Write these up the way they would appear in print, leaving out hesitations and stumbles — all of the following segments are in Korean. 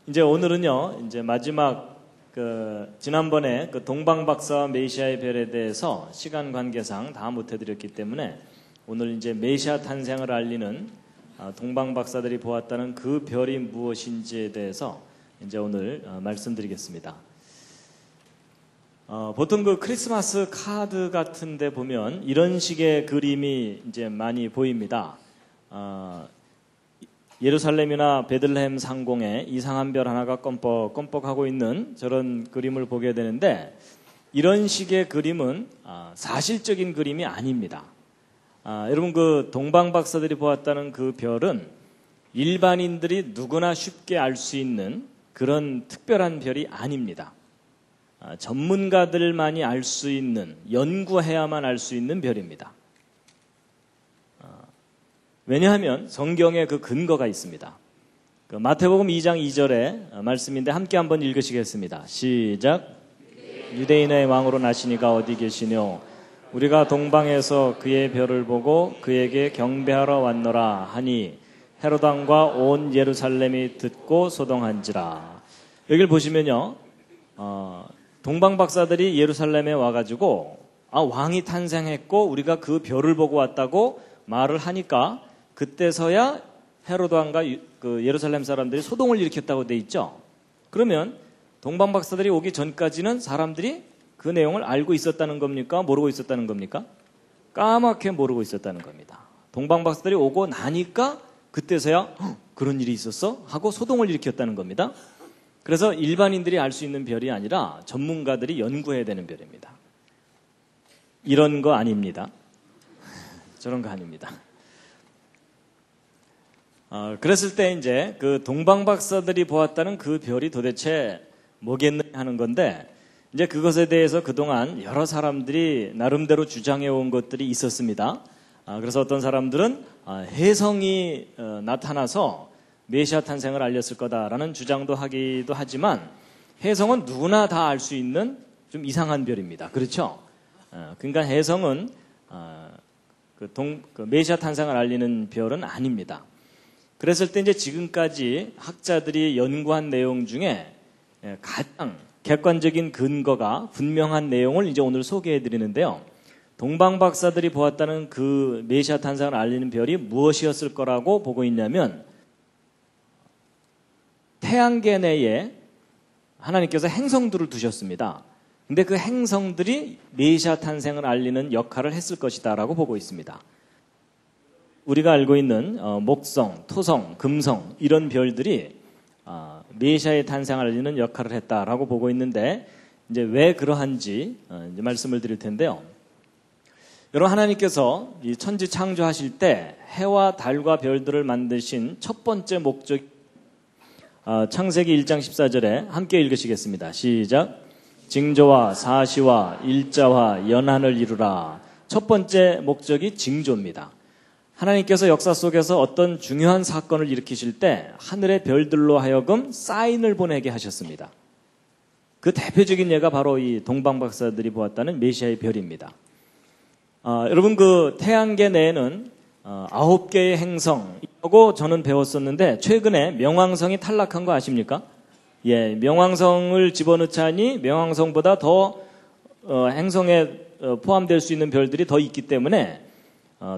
이제 오늘은요, 이제 마지막 지난번에 동방박사와 메시아의 별에 대해서 시간 관계상 다 못해드렸기 때문에 오늘 이제 메시아 탄생을 알리는 동방박사들이 보았다는 그 별이 무엇인지에 대해서 이제 오늘 말씀드리겠습니다. 보통 그 크리스마스 카드 같은데 보면 이런 식의 그림이 이제 많이 보입니다. 예루살렘이나 베들레헴 상공에 이상한 별 하나가 껌뻑껌뻑하고 있는 저런 그림을 보게 되는데, 이런 식의 그림은 사실적인 그림이 아닙니다. 여러분, 그 동방박사들이 보았다는 그 별은 일반인들이 누구나 쉽게 알 수 있는 그런 특별한 별이 아닙니다. 전문가들만이 알 수 있는, 연구해야만 알 수 있는 별입니다. 왜냐하면 성경에 그 근거가 있습니다. 마태복음 2장 2절의 말씀인데 함께 한번 읽으시겠습니다. 시작. 유대인의 왕으로 나시니가 어디 계시뇨? 우리가 동방에서 그의 별을 보고 그에게 경배하러 왔노라 하니 헤롯 왕과 온 예루살렘이 듣고 소동한지라. 여기를 보시면요, 동방박사들이 예루살렘에 와가지고 왕이 탄생했고 우리가 그 별을 보고 왔다고 말을 하니까 그때서야 헤롯 왕과 그 예루살렘 사람들이 소동을 일으켰다고 돼 있죠. 그러면 동방박사들이 오기 전까지는 사람들이 그 내용을 알고 있었다는 겁니까? 모르고 있었다는 겁니까? 까맣게 모르고 있었다는 겁니다. 동방박사들이 오고 나니까 그때서야 그런 일이 있었어? 하고 소동을 일으켰다는 겁니다. 그래서 일반인들이 알 수 있는 별이 아니라 전문가들이 연구해야 되는 별입니다. 이런 거 아닙니다. 저런 거 아닙니다. 그랬을 때 이제 그 동방박사들이 보았다는 그 별이 도대체 뭐겠느냐 하는 건데, 이제 그것에 대해서 그동안 여러 사람들이 나름대로 주장해 온 것들이 있었습니다. 그래서 어떤 사람들은 혜성이 나타나서 메시아 탄생을 알렸을 거다라는 주장도 하기도 하지만, 혜성은 누구나 다 알 수 있는 좀 이상한 별입니다. 그렇죠? 그러니까 혜성은 그 메시아 탄생을 알리는 별은 아닙니다. 그랬을 때 이제 지금까지 학자들이 연구한 내용 중에 가장 객관적인 근거가 분명한 내용을 이제 오늘 소개해 드리는데요. 동방박사들이 보았다는 그 메시아 탄생을 알리는 별이 무엇이었을 거라고 보고 있냐면, 태양계 내에 하나님께서 행성들을 두셨습니다. 근데 그 행성들이 메시아 탄생을 알리는 역할을 했을 것이다라고 보고 있습니다. 우리가 알고 있는 목성, 토성, 금성 이런 별들이 메시아의 탄생을 알리는 역할을 했다라고 보고 있는데, 이제 왜 그러한지 이제 말씀을 드릴 텐데요. 여러분, 하나님께서 이 천지 창조하실 때 해와 달과 별들을 만드신 첫 번째 목적, 창세기 1장 14절에 함께 읽으시겠습니다. 시작. 징조와 사시와 일자와 연한을 이루라. 첫 번째 목적이 징조입니다. 하나님께서 역사 속에서 어떤 중요한 사건을 일으키실 때 하늘의 별들로 하여금 사인을 보내게 하셨습니다. 그 대표적인 예가 바로 이 동방박사들이 보았다는 메시아의 별입니다. 여러분, 그 태양계 내에는 9개의 행성이라고 저는 배웠었는데, 최근에 명왕성이 탈락한 거 아십니까? 예, 명왕성을 집어넣자니 명왕성보다 더 행성에 포함될 수 있는 별들이 더 있기 때문에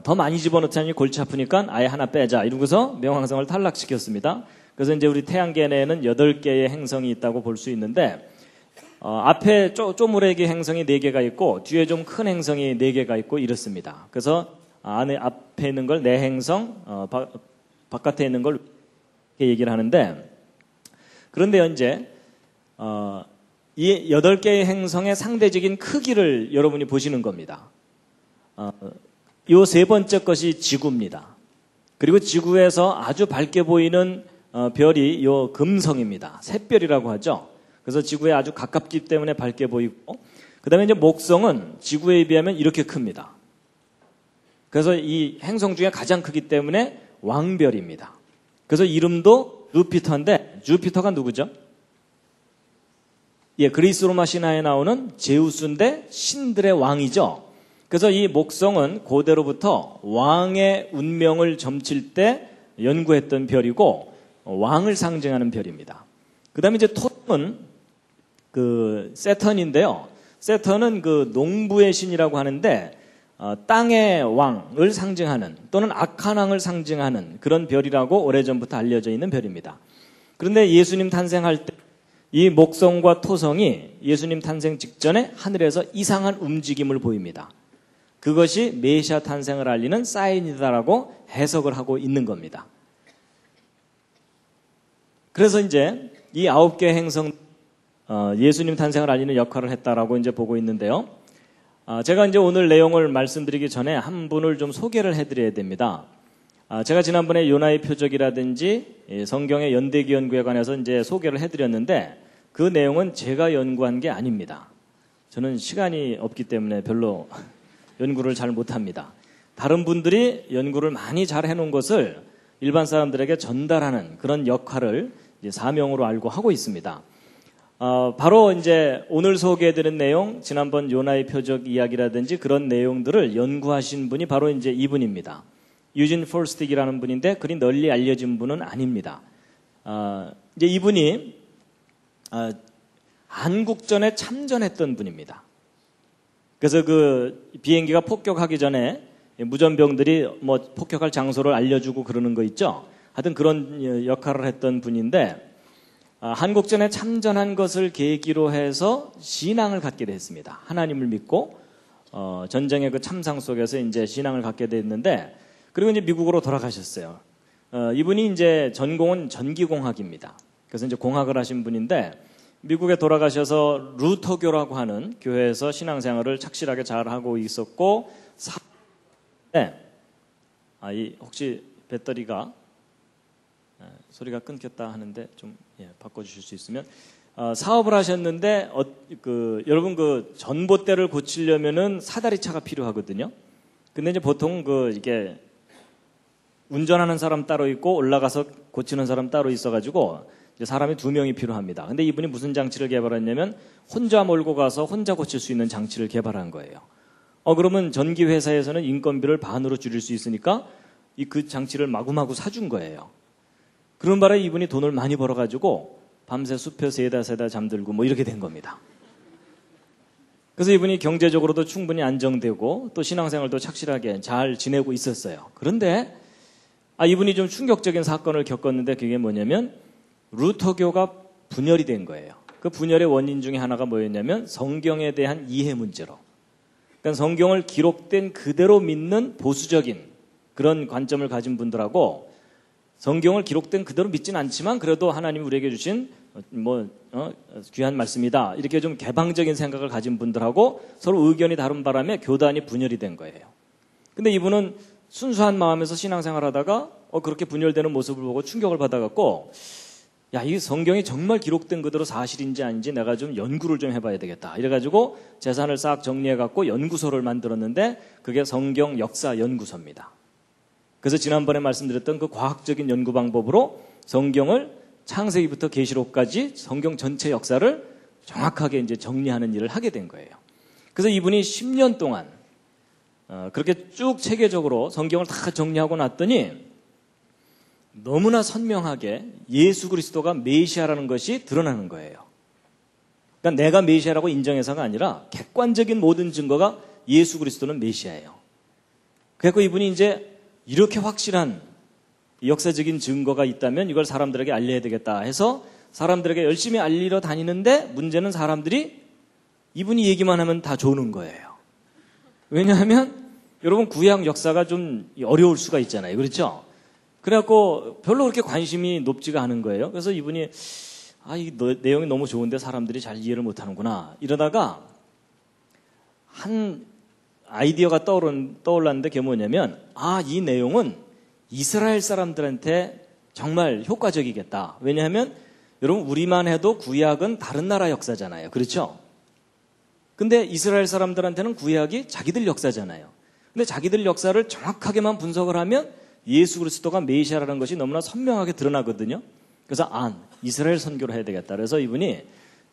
더 많이 집어넣자니 골치 아프니까 아예 하나 빼자 이러고서 명왕성을 탈락시켰습니다. 그래서 이제 우리 태양계 내에는 8개의 행성이 있다고 볼 수 있는데, 앞에 쪼무레기 행성이 4개가 있고 뒤에 좀 큰 행성이 4개가 있고 이렇습니다. 그래서 앞에 있는 걸 내행성, 바깥에 있는 걸 이렇게 얘기를 하는데, 그런데 이제 이 8개의 행성의 상대적인 크기를 여러분이 보시는 겁니다. 요 세 번째 것이 지구입니다. 그리고 지구에서 아주 밝게 보이는 별이 요 금성입니다. 샛별이라고 하죠. 그래서 지구에 아주 가깝기 때문에 밝게 보이고, 그 다음에 이제 목성은 지구에 비하면 이렇게 큽니다. 그래서 이 행성 중에 가장 크기 때문에 왕별입니다. 그래서 이름도 주피터인데, 주피터가 누구죠? 예, 그리스 로마 신화에 나오는 제우스인데 신들의 왕이죠. 그래서 이 목성은 고대로부터 왕의 운명을 점칠 때 연구했던 별이고 왕을 상징하는 별입니다. 그다음에 이제 토성은 그 세턴인데요. 세턴은 그 농부의 신이라고 하는데 땅의 왕을 상징하는 또는 악한 왕을 상징하는 그런 별이라고 오래전부터 알려져 있는 별입니다. 그런데 예수님 탄생할 때 이 목성과 토성이 예수님 탄생 직전에 하늘에서 이상한 움직임을 보입니다. 그것이 메시아 탄생을 알리는 사인이다라고 해석을 하고 있는 겁니다. 그래서 이제 이 9개 행성 예수님 탄생을 알리는 역할을 했다라고 이제 보고 있는데요. 제가 이제 오늘 내용을 말씀드리기 전에 한 분을 좀 소개를 해드려야 됩니다. 제가 지난번에 요나의 표적이라든지 성경의 연대기 연구에 관해서 이제 소개를 해드렸는데 그 내용은 제가 연구한 게 아닙니다. 저는 시간이 없기 때문에 별로 연구를 잘 못합니다. 다른 분들이 연구를 많이 잘 해놓은 것을 일반 사람들에게 전달하는 그런 역할을 이제 사명으로 알고 하고 있습니다. 바로 이제 오늘 소개해드린 내용, 지난번 요나의 표적 이야기라든지 그런 내용들을 연구하신 분이 바로 이제 이분입니다. 유진 폴스틱이라는 분인데 그리 널리 알려진 분은 아닙니다. 이제 이분이 한국전에 참전했던 분입니다. 그래서 그 비행기가 폭격하기 전에 무전병들이 뭐 폭격할 장소를 알려주고 그러는 거 있죠. 하여튼 그런 역할을 했던 분인데 한국전에 참전한 것을 계기로 해서 신앙을 갖게 됐습니다. 하나님을 믿고 전쟁의 그 참상 속에서 이제 신앙을 갖게 됐는데 그리고 이제 미국으로 돌아가셨어요. 이분이 이제 전공은 전기공학입니다. 그래서 이제 공학을 하신 분인데 미국에 돌아가셔서 루터교라고 하는 교회에서 신앙생활을 착실하게 잘 하고 있었고, 혹시 배터리가 소리가 끊겼다 하는데 좀 바꿔주실 수 있으면 사업을 하셨는데 여러분 그 전봇대를 고치려면은 사다리차가 필요하거든요. 근데 이제 보통 이게 운전하는 사람 따로 있고 올라가서 고치는 사람 따로 있어가지고 이제 사람이 2명이 필요합니다. 근데 이분이 무슨 장치를 개발했냐면 혼자 몰고 가서 혼자 고칠 수 있는 장치를 개발한 거예요. 그러면 전기 회사에서는 인건비를 반으로 줄일 수 있으니까 그 장치를 마구마구 사준 거예요. 그런 바람에 이분이 돈을 많이 벌어가지고 밤새 숲에 세다 잠들고 뭐 이렇게 된 겁니다. 그래서 이분이 경제적으로도 충분히 안정되고 또 신앙생활도 착실하게 잘 지내고 있었어요. 그런데 이분이 좀 충격적인 사건을 겪었는데 그게 뭐냐면 루터교가 분열이 된 거예요. 그 분열의 원인 중에 하나가 뭐였냐면 성경에 대한 이해 문제로. 그러니까 성경을 기록된 그대로 믿는 보수적인 그런 관점을 가진 분들하고 성경을 기록된 그대로 믿지는 않지만 그래도 하나님이 우리에게 주신 귀한 말씀이다. 이렇게 좀 개방적인 생각을 가진 분들하고 서로 의견이 다른 바람에 교단이 분열이 된 거예요. 근데 이분은 순수한 마음에서 신앙생활 하다가 그렇게 분열되는 모습을 보고 충격을 받아갖고 이 성경이 정말 기록된 그대로 사실인지 아닌지 내가 좀 연구를 좀 해봐야 되겠다. 이래가지고 재산을 싹 정리해갖고 연구소를 만들었는데 그게 성경 역사 연구소입니다. 그래서 지난번에 말씀드렸던 그 과학적인 연구 방법으로 성경을 창세기부터 계시록까지 성경 전체 역사를 정확하게 이제 정리하는 일을 하게 된 거예요. 그래서 이분이 10년 동안 그렇게 쭉 체계적으로 성경을 다 정리하고 났더니 너무나 선명하게 예수 그리스도가 메시아라는 것이 드러나는 거예요. 그러니까 내가 메시아라고 인정해서가 아니라 객관적인 모든 증거가 예수 그리스도는 메시아예요. 그래서 이분이 이제 이렇게 확실한 역사적인 증거가 있다면 이걸 사람들에게 알려야 되겠다 해서 사람들에게 열심히 알리러 다니는데 문제는 사람들이 이분이 얘기만 하면 다 조는 거예요. 왜냐하면 여러분 구약 역사가 좀 어려울 수가 있잖아요. 그렇죠? 그래갖고 별로 그렇게 관심이 높지가 않은 거예요. 그래서 이분이 이 내용이 너무 좋은데 사람들이 잘 이해를 못하는구나 이러다가 한 아이디어가 떠올랐는데 그게 뭐냐면 이 내용은 이스라엘 사람들한테 정말 효과적이겠다. 왜냐하면 여러분 우리만 해도 구약은 다른 나라 역사잖아요. 그렇죠? 근데 이스라엘 사람들한테는 구약이 자기들 역사잖아요. 근데 자기들 역사를 정확하게만 분석을 하면 예수 그리스도가 메시아라는 것이 너무나 선명하게 드러나거든요. 그래서 이스라엘 선교를 해야 되겠다. 그래서 이분이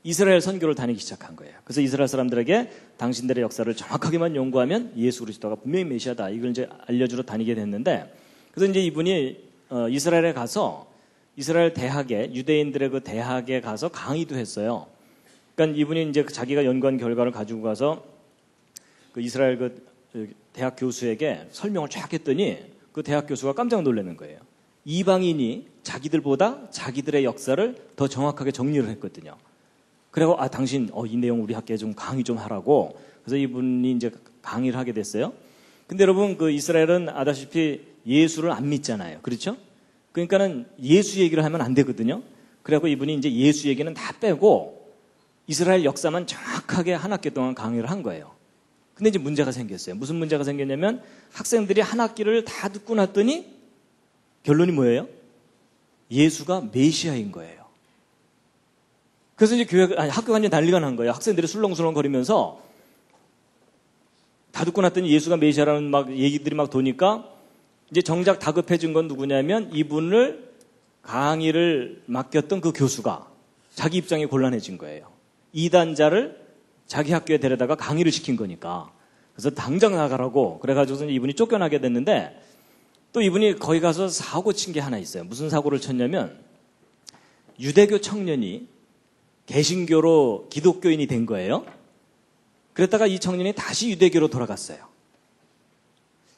이스라엘 선교를 다니기 시작한 거예요. 그래서 이스라엘 사람들에게 당신들의 역사를 정확하게만 연구하면 예수 그리스도가 분명히 메시아다. 이걸 이제 알려주러 다니게 됐는데, 그래서 이제 이분이 이스라엘에 가서 이스라엘 대학에, 유대인들의 그 대학에 가서 강의도 했어요. 그러니까 이분이 이제 자기가 연구한 결과를 가지고 가서 그 이스라엘 그 대학 교수에게 설명을 쫙 했더니 그 대학 교수가 깜짝 놀라는 거예요. 이방인이 자기들보다 자기들의 역사를 더 정확하게 정리를 했거든요. 그리고 당신 이 내용 우리 학교에 좀 강의 좀 하라고. 그래서 이분이 이제 강의를 하게 됐어요. 근데 여러분 그 이스라엘은 아다시피 예수를 안 믿잖아요. 그렇죠? 그러니까는 예수 얘기를 하면 안 되거든요. 그래갖고 이분이 이제 예수 얘기는 다 빼고 이스라엘 역사만 정확하게 한 학기 동안 강의를 한 거예요. 근데 이제 문제가 생겼어요. 무슨 문제가 생겼냐면 학생들이 한 학기를 다 듣고 났더니 결론이 뭐예요? 예수가 메시아인 거예요. 그래서 이제 학교가 완전 난리가 난 거예요. 학생들이 술렁술렁 거리면서 다 듣고 났더니 예수가 메시아라는 막 얘기들이 막 도니까 이제 정작 다급해진 건 누구냐면 이분을 강의를 맡겼던 그 교수가 자기 입장이 곤란해진 거예요. 이단자를 자기 학교에 데려다가 강의를 시킨 거니까. 그래서 당장 나가라고 그래가지고서 이분이 쫓겨나게 됐는데 또 이분이 거기 가서 사고 친 게 하나 있어요. 무슨 사고를 쳤냐면 유대교 청년이 개신교로 기독교인이 된 거예요. 그랬다가 이 청년이 다시 유대교로 돌아갔어요.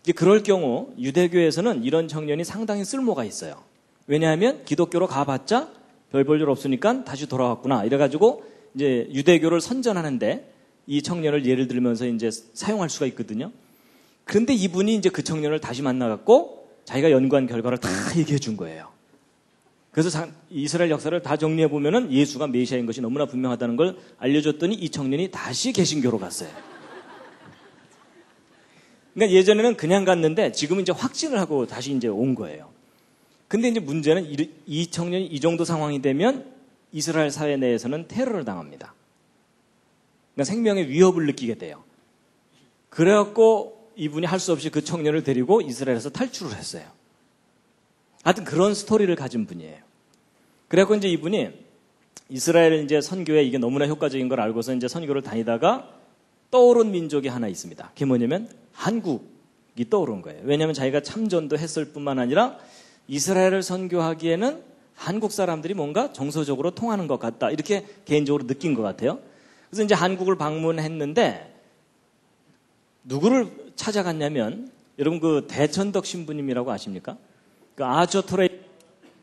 이제 그럴 경우 유대교에서는 이런 청년이 상당히 쓸모가 있어요. 왜냐하면 기독교로 가봤자 별 볼 일 없으니까 다시 돌아왔구나. 이래가지고 이제 유대교를 선전하는데 이 청년을 예를 들면서 이제 사용할 수가 있거든요. 그런데 이분이 이제 그 청년을 다시 만나갖고 자기가 연구한 결과를 다 얘기해 준 거예요. 그래서 이스라엘 역사를 다 정리해 보면은 예수가 메시아인 것이 너무나 분명하다는 걸 알려줬더니 이 청년이 다시 개신교로 갔어요. 그러니까 예전에는 그냥 갔는데 지금은 이제 확진을 하고 다시 이제 온 거예요. 근데 이제 문제는 이 청년이 이 정도 상황이 되면 이스라엘 사회 내에서는 테러를 당합니다. 그러니까 생명의 위협을 느끼게 돼요. 그래갖고 이분이 할 수 없이 그 청년을 데리고 이스라엘에서 탈출을 했어요. 하여튼 그런 스토리를 가진 분이에요. 그래갖고 이제 이분이 이스라엘 이제 선교에 이게 너무나 효과적인 걸 알고서 이제 선교를 다니다가 떠오른 민족이 하나 있습니다. 그게 뭐냐면 한국이 떠오른 거예요. 왜냐하면 자기가 참전도 했을 뿐만 아니라 이스라엘을 선교하기에는 한국 사람들이 뭔가 정서적으로 통하는 것 같다. 이렇게 개인적으로 느낀 것 같아요. 그래서 이제 한국을 방문했는데 누구를 찾아갔냐면 여러분 그 대천덕 신부님이라고 아십니까? 그 아처토레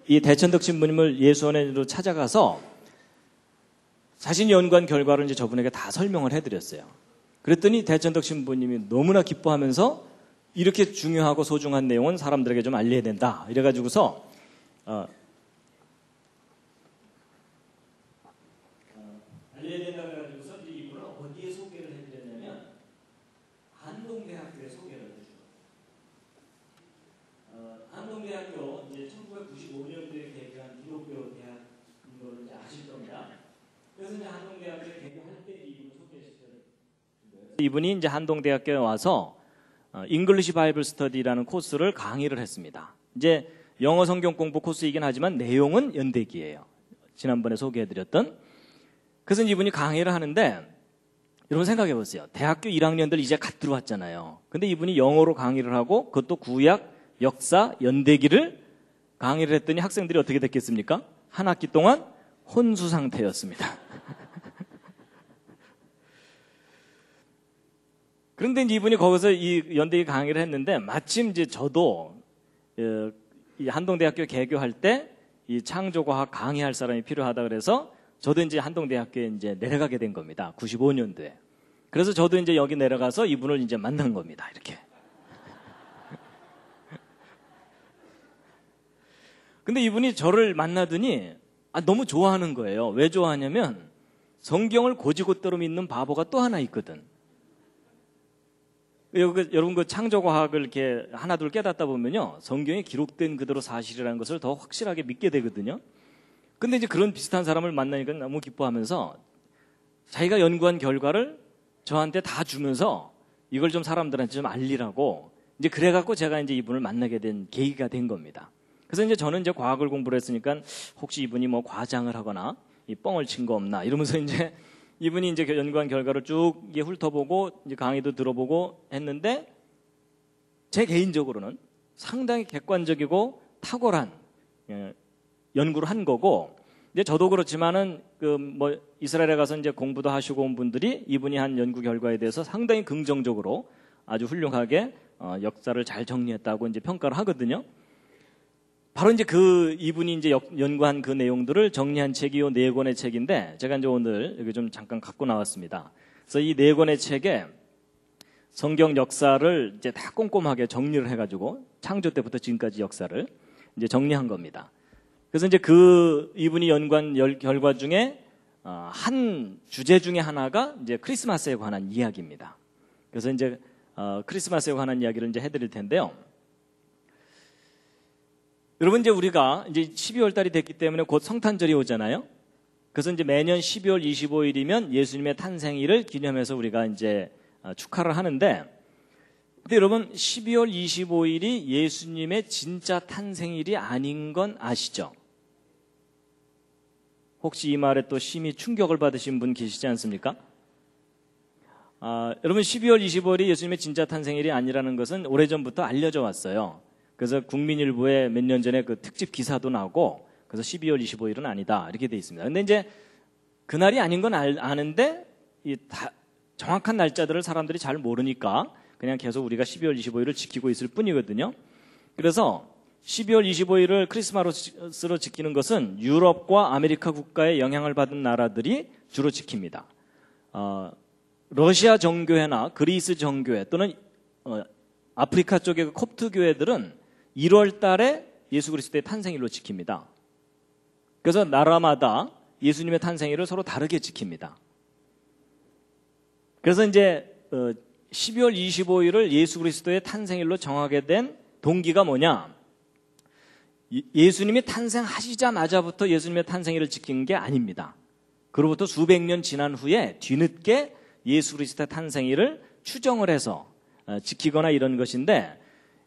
이 대천덕 신부님을 예수원으로 찾아가서 자신이 연구한 결과를 이제 저분에게 다 설명을 해드렸어요. 그랬더니 대천덕 신부님이 너무나 기뻐하면서 이렇게 중요하고 소중한 내용은 사람들에게 좀 알려야 된다. 이래가지고서 알려야 된다 그래가지고서 이분을 어디에 소개를 해드렸냐면 한동대학교에 소개를 해주고 한동대학교 이제 1995년도에 개교한 기독교 대학인 걸 이제 아실 겁니다. 그래서 이제 한동대학교에 개교할 때 이분을 소개시켜드린 거예요. 이분이 이제 한동대학교에 와서 잉글리시 바이블 스터디라는 코스를 강의를 했습니다. 이제 영어 성경 공부 코스이긴 하지만 내용은 연대기예요. 지난번에 소개해드렸던. 그래서 이분이 강의를 하는데 여러분 생각해 보세요. 대학교 1학년들 이제 갓 들어왔잖아요. 근데 이분이 영어로 강의를 하고 그것도 구약, 역사, 연대기를 강의를 했더니 학생들이 어떻게 됐겠습니까? 한 학기 동안 혼수 상태였습니다. 그런데 이제 이분이 거기서 이 연대기 강의를 했는데 마침 이제 저도 이 한동대학교 개교할 때 이 창조과학 강의할 사람이 필요하다 그래서 저도 이제 한동대학교에 이제 내려가게 된 겁니다. 95년도에. 그래서 저도 이제 여기 내려가서 이분을 이제 만난 겁니다. 이렇게. 근데 이분이 저를 만나더니 너무 좋아하는 거예요. 왜 좋아하냐면 성경을 곧이곧대로 믿는 바보가 또 하나 있거든. 여러분 그 창조과학을 이렇게 하나둘 깨닫다 보면요. 성경에 기록된 그대로 사실이라는 것을 더 확실하게 믿게 되거든요. 근데 이제 그런 비슷한 사람을 만나니까 너무 기뻐하면서 자기가 연구한 결과를 저한테 다 주면서 이걸 좀 사람들한테 좀 알리라고 이제 그래갖고 제가 이제 이분을 만나게 된 계기가 된 겁니다. 그래서 이제 저는 이제 과학을 공부를 했으니까 혹시 이분이 뭐 과장을 하거나 이 뻥을 친 거 없나 이러면서 이제 이분이 이제 연구한 결과를 쭉 훑어보고 이제 강의도 들어보고 했는데 제 개인적으로는 상당히 객관적이고 탁월한 연구를 한 거고, 이제 저도 그렇지만은 뭐 이스라엘에 가서 이제 공부도 하시고 온 분들이 이분이 한 연구 결과에 대해서 상당히 긍정적으로 아주 훌륭하게 역사를 잘 정리했다고 이제 평가를 하거든요. 바로 이제 이분이 이제 연구한 그 내용들을 정리한 책이 요 4권의 책인데, 제가 이제 오늘 여기 좀 잠깐 갖고 나왔습니다. 그래서 이 4권의 책에 성경 역사를 이제 다 꼼꼼하게 정리를 해가지고 창조 때부터 지금까지 역사를 이제 정리한 겁니다. 그래서 이제 이분이 연구한 결과 중에 한 주제 중에 하나가 이제 크리스마스에 관한 이야기입니다. 그래서 이제 크리스마스에 관한 이야기를 이제 해드릴 텐데요. 여러분, 이제 우리가 이제 12월 달이 됐기 때문에 곧 성탄절이 오잖아요. 그래서 이제 매년 12월 25일이면 예수님의 탄생일을 기념해서 우리가 이제 축하를 하는데, 근데 여러분 12월 25일이 예수님의 진짜 탄생일이 아닌 건 아시죠? 혹시 이 말에 또 심히 충격을 받으신 분 계시지 않습니까? 여러분 12월 25일이 예수님의 진짜 탄생일이 아니라는 것은 오래전부터 알려져 왔어요. 그래서 국민일보에 몇 년 전에 그 특집 기사도 나오고, 그래서 12월 25일은 아니다 이렇게 돼 있습니다. 근데 이제 그날이 아닌 건 아는데 정확한 날짜들을 사람들이 잘 모르니까 그냥 계속 우리가 12월 25일을 지키고 있을 뿐이거든요. 그래서 12월 25일을 크리스마스로 지키는 것은 유럽과 아메리카 국가의 영향을 받은 나라들이 주로 지킵니다. 러시아 정교회나 그리스 정교회 또는 아프리카 쪽의 콥트 교회들은 1월 달에 예수 그리스도의 탄생일로 지킵니다. 그래서 나라마다 예수님의 탄생일을 서로 다르게 지킵니다. 그래서 이제 12월 25일을 예수 그리스도의 탄생일로 정하게 된 동기가 뭐냐? 예수님이 탄생하시자마자부터 예수님의 탄생일을 지킨 게 아닙니다. 그로부터 수백 년 지난 후에 뒤늦게 예수 그리스도의 탄생일을 추정을 해서 지키거나 이런 것인데,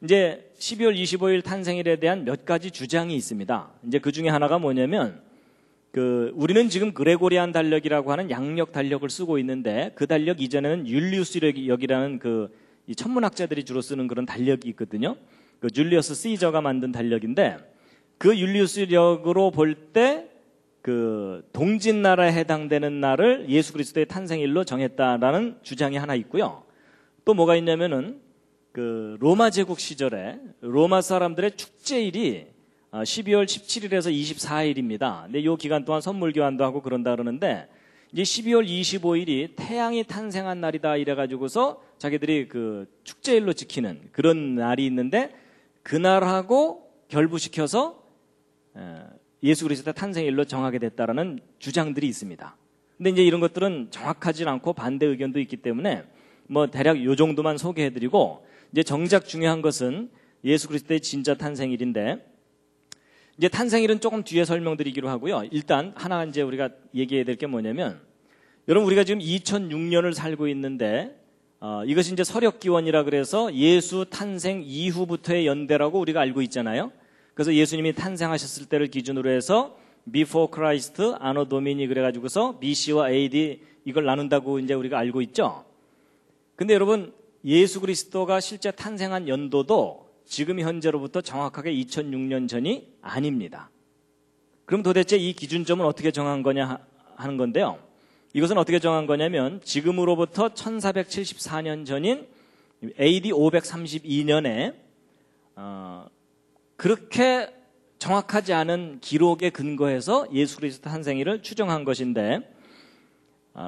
이제 12월 25일 탄생일에 대한 몇 가지 주장이 있습니다. 이제 그 중에 하나가 뭐냐면, 우리는 지금 그레고리안 달력이라고 하는 양력 달력을 쓰고 있는데, 그 달력 이전에는 율리우스력이라는 이 천문학자들이 주로 쓰는 그런 달력이 있거든요. 줄리어스 시저가 만든 달력인데, 그 율리우스력으로 볼 때 동짓나라에 해당되는 날을 예수 그리스도의 탄생일로 정했다라는 주장이 하나 있고요. 또 뭐가 있냐면은 로마 제국 시절에 로마 사람들의 축제일이 12월 17일에서 24일입니다. 근데 이 기간 동안 선물 교환도 하고 그런다 그러는데, 이제 12월 25일이 태양이 탄생한 날이다 이래가지고서 자기들이 축제일로 지키는 그런 날이 있는데, 그날하고 결부시켜서 예수 그리스도의 탄생일로 정하게 됐다라는 주장들이 있습니다. 근데 이제 이런 것들은 정확하지 않고 반대 의견도 있기 때문에 뭐 대략 요 정도만 소개해드리고, 이제 정작 중요한 것은 예수 그리스도의 진짜 탄생일인데, 이제 탄생일은 조금 뒤에 설명드리기로 하고요. 일단 하나 이제 우리가 얘기해야 될 게 뭐냐면, 여러분 우리가 지금 2006년을 살고 있는데, 이것이 이제 서력기원이라 그래서 예수 탄생 이후부터의 연대라고 우리가 알고 있잖아요. 그래서 예수님이 탄생하셨을 때를 기준으로 해서 Before Christ, Anno Domini 그래가지고서 BC와 AD 이걸 나눈다고 이제 우리가 알고 있죠. 근데 여러분 예수 그리스도가 실제 탄생한 연도도 지금 현재로부터 정확하게 2006년 전이 아닙니다. 그럼 도대체 이 기준점은 어떻게 정한 거냐 하는 건데요. 이것은 어떻게 정한 거냐면, 지금으로부터 1474년 전인 AD 532년에 그렇게 정확하지 않은 기록에 근거해서 예수 그리스도 탄생일을 추정한 것인데,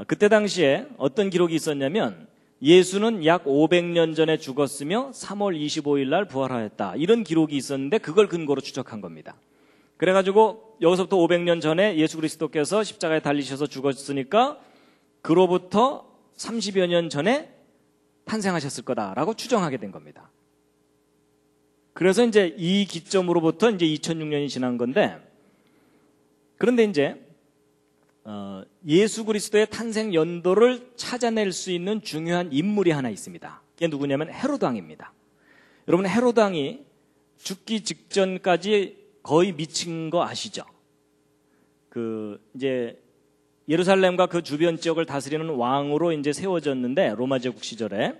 그때 당시에 어떤 기록이 있었냐면, 예수는 약 500년 전에 죽었으며 3월 25일 날 부활하였다, 이런 기록이 있었는데 그걸 근거로 추적한 겁니다. 그래가지고 여기서부터 500년 전에 예수 그리스도께서 십자가에 달리셔서 죽었으니까 그로부터 30여 년 전에 탄생하셨을 거다라고 추정하게 된 겁니다. 그래서 이제 이 기점으로부터 이제 2006년이 지난 건데, 그런데 이제 예수 그리스도의 탄생 연도를 찾아낼 수 있는 중요한 인물이 하나 있습니다. 이게 누구냐면 헤로드 왕입니다. 여러분 헤로드 왕이 죽기 직전까지 거의 미친 거 아시죠? 이제 예루살렘과 그 주변 지역을 다스리는 왕으로 이제 세워졌는데, 로마 제국 시절에.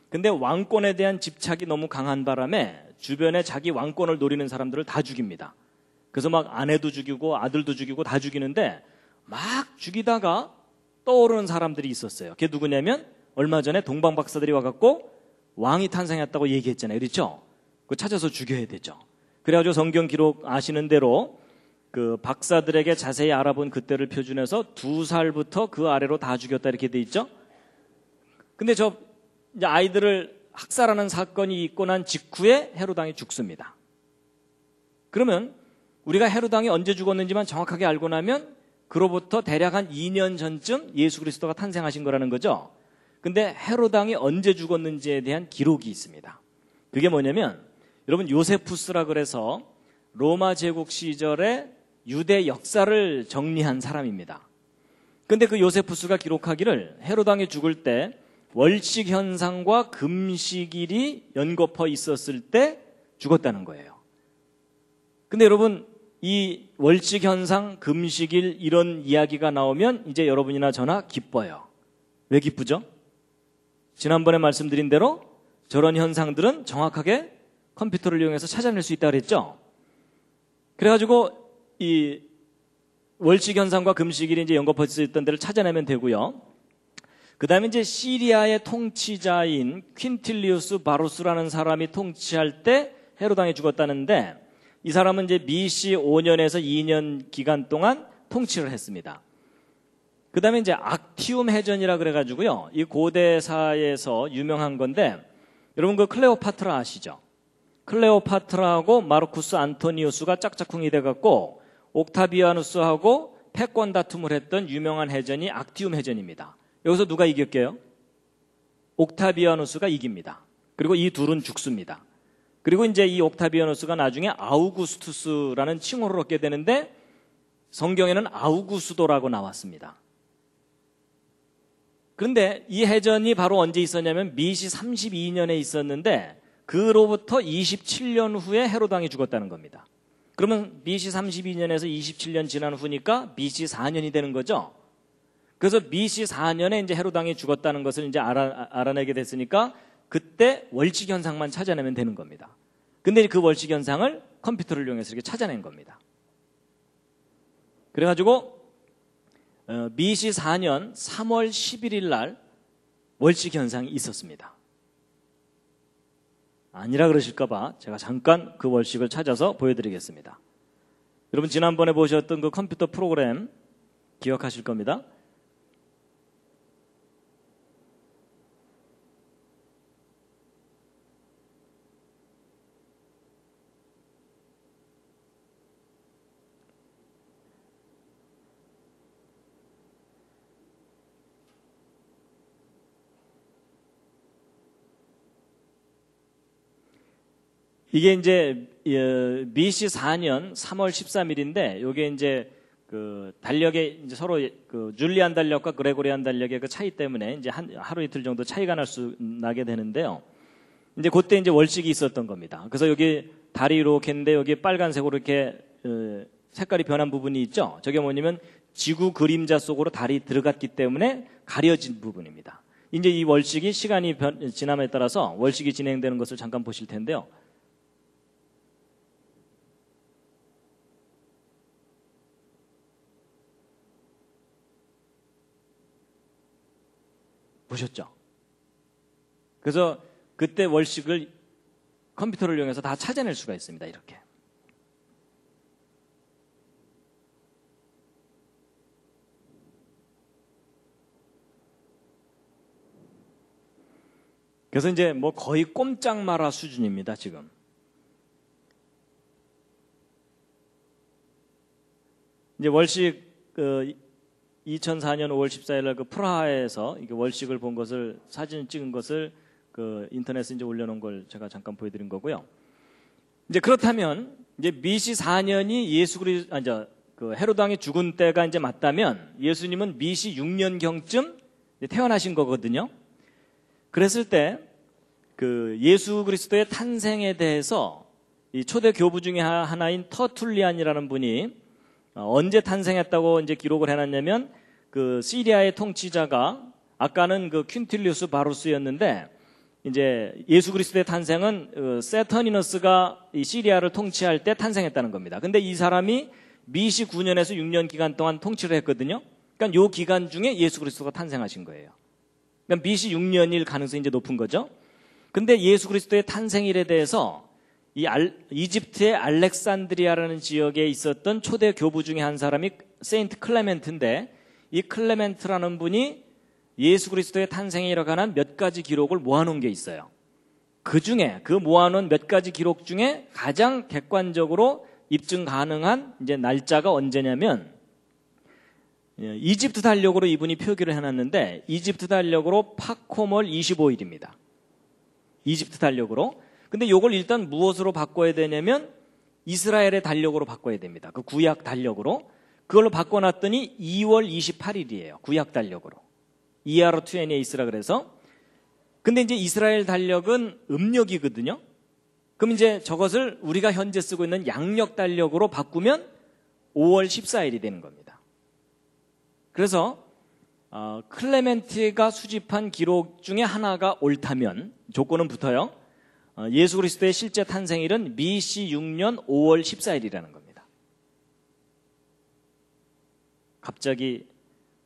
근데 왕권에 대한 집착이 너무 강한 바람에 주변에 자기 왕권을 노리는 사람들을 다 죽입니다. 그래서 막 아내도 죽이고 아들도 죽이고 다 죽이는데 막 죽이다가 떠오르는 사람들이 있었어요. 그게 누구냐면 얼마 전에 동방 박사들이 와갖고 왕이 탄생했다고 얘기했잖아요. 그렇죠? 그거 찾아서 죽여야 되죠. 그래가지고 성경 기록 아시는 대로 그 박사들에게 자세히 알아본 그때를 표준해서 2살부터 그 아래로 다 죽였다 이렇게 돼 있죠. 근데 저 이제 아이들을 학살하는 사건이 있고 난 직후에 헤롯 왕이 죽습니다. 그러면 우리가 헤롯 왕이 언제 죽었는지만 정확하게 알고 나면 그로부터 대략 한 2년 전쯤 예수 그리스도가 탄생하신 거라는 거죠. 근데 헤롯 왕이 언제 죽었는지에 대한 기록이 있습니다. 그게 뭐냐면 여러분 요세푸스라 그래서 로마 제국 시절에 유대 역사를 정리한 사람입니다. 근데 그 요세푸스가 기록하기를 헤롯 왕이 죽을 때 월식 현상과 금식일이 연거푸 있었을 때 죽었다는 거예요. 근데 여러분 이 월식 현상, 금식일 이런 이야기가 나오면 이제 여러분이나 저나 기뻐요. 왜 기쁘죠? 지난번에 말씀드린 대로 저런 현상들은 정확하게 컴퓨터를 이용해서 찾아낼 수 있다고 그랬죠? 그래가지고 이 월식 현상과 금식일이 이제 연거푸 있었던 데를 찾아내면 되고요. 그 다음에 이제 시리아의 통치자인 퀸틸리우스 바루스라는 사람이 통치할 때 헤롯 왕이 죽었다는데 이 사람은 이제 BC 5년에서 2년 기간 동안 통치를 했습니다. 그 다음에 이제 악티움 해전이라 그래가지고요. 이 고대사에서 유명한 건데 여러분 그 클레오파트라 아시죠? 클레오파트라하고 마르쿠스 안토니우스가 짝짝꿍이 돼갖고 옥타비아누스하고 패권 다툼을 했던 유명한 해전이 악티움 해전입니다. 여기서 누가 이겼게요? 옥타비아누스가 이깁니다. 그리고 이 둘은 죽습니다. 그리고 이제 이 옥타비아누스가 나중에 아우구스투스라는 칭호를 얻게 되는데 성경에는 아우구스도라고 나왔습니다. 그런데 이 해전이 바로 언제 있었냐면 BC 32년에 있었는데 그로부터 27년 후에 헤롯 왕이 죽었다는 겁니다. 그러면 BC 32년에서 27년 지난 후니까 BC 4년이 되는 거죠. 그래서 BC 4년에 이제 헤롯 왕이 죽었다는 것을 이제 알아내게 됐으니까 그때 월식 현상만 찾아내면 되는 겁니다. 근데 그 월식 현상을 컴퓨터를 이용해서 이렇게 찾아낸 겁니다. 그래가지고 BC 4년 3월 11일 날 월식 현상이 있었습니다. 아니라 그러실까봐 제가 잠깐 그 월식을 찾아서 보여드리겠습니다. 여러분 지난번에 보셨던 그 컴퓨터 프로그램 기억하실 겁니다. 이게 이제 BC 4년 3월 13일인데 이게 이제 그 달력에 이제 서로 그 줄리안 달력과 그레고리안 달력의 그 차이 때문에 이제 하루 이틀 정도 차이가 나게 되는데요. 이제 그때 이제 월식이 있었던 겁니다. 그래서 여기 달이 이렇게 있는데 여기 빨간색으로 이렇게 색깔이 변한 부분이 있죠. 저게 뭐냐면 지구 그림자 속으로 달이 들어갔기 때문에 가려진 부분입니다. 이제 이 월식이 시간이 지남에 따라서 월식이 진행되는 것을 잠깐 보실 텐데요. 보셨죠? 그래서 그때 월식을 컴퓨터를 이용해서 다 찾아낼 수가 있습니다. 이렇게. 그래서 이제 뭐 거의 꼼짝마라 수준입니다. 지금. 이제 월식 2004년 5월 14일 날 그 프라하에서 이게 월식을 본 것을 사진 찍은 것을 그 인터넷에 이제 올려놓은 걸 제가 잠깐 보여드린 거고요. 이제 그렇다면 이제 BC 4년이 그 헤롯 왕이 죽은 때가 이제 맞다면 예수님은 BC 6년 경쯤 태어나신 거거든요. 그랬을 때 그 예수 그리스도의 탄생에 대해서 이 초대 교부 중에 하나인 터툴리안이라는 분이 언제 탄생했다고 이제 기록을 해놨냐면 그 시리아의 통치자가 아까는 그 퀸틸리우스 바루스였는데 이제 예수 그리스도의 탄생은 세터니너스가 이 시리아를 통치할 때 탄생했다는 겁니다. 근데 이 사람이 BC 9년에서 6년 기간 동안 통치를 했거든요. 그러니까 요 기간 중에 예수 그리스도가 탄생하신 거예요. 그러니까 BC 6년일 가능성이 이제 높은 거죠. 근데 예수 그리스도의 탄생일에 대해서 이집트의 알렉산드리아라는 지역에 있었던 초대 교부 중에 한 사람이 세인트 클레멘트인데, 이 클레멘트라는 분이 예수 그리스도의 탄생에 관한 몇 가지 기록을 모아놓은 게 있어요. 그 중에 그 모아놓은 몇 가지 기록 중에 가장 객관적으로 입증 가능한 이제 날짜가 언제냐면, 이집트 달력으로 이분이 표기를 해놨는데, 이집트 달력으로 파코몰 25일입니다. 이집트 달력으로. 근데 이걸 일단 무엇으로 바꿔야 되냐면 이스라엘의 달력으로 바꿔야 됩니다. 그 구약 달력으로. 그걸로 바꿔놨더니 2월 28일이에요. 구약 달력으로. 이하로 투엔에 있으라 그래서. 근데 이제 이스라엘 달력은 음력이거든요. 그럼 이제 저것을 우리가 현재 쓰고 있는 양력 달력으로 바꾸면 5월 14일이 되는 겁니다. 그래서 클레멘트가 수집한 기록 중에 하나가 옳다면, 조건은 붙어요. 예수 그리스도의 실제 탄생일은 BC 6년 5월 14일이라는 겁니다. 갑자기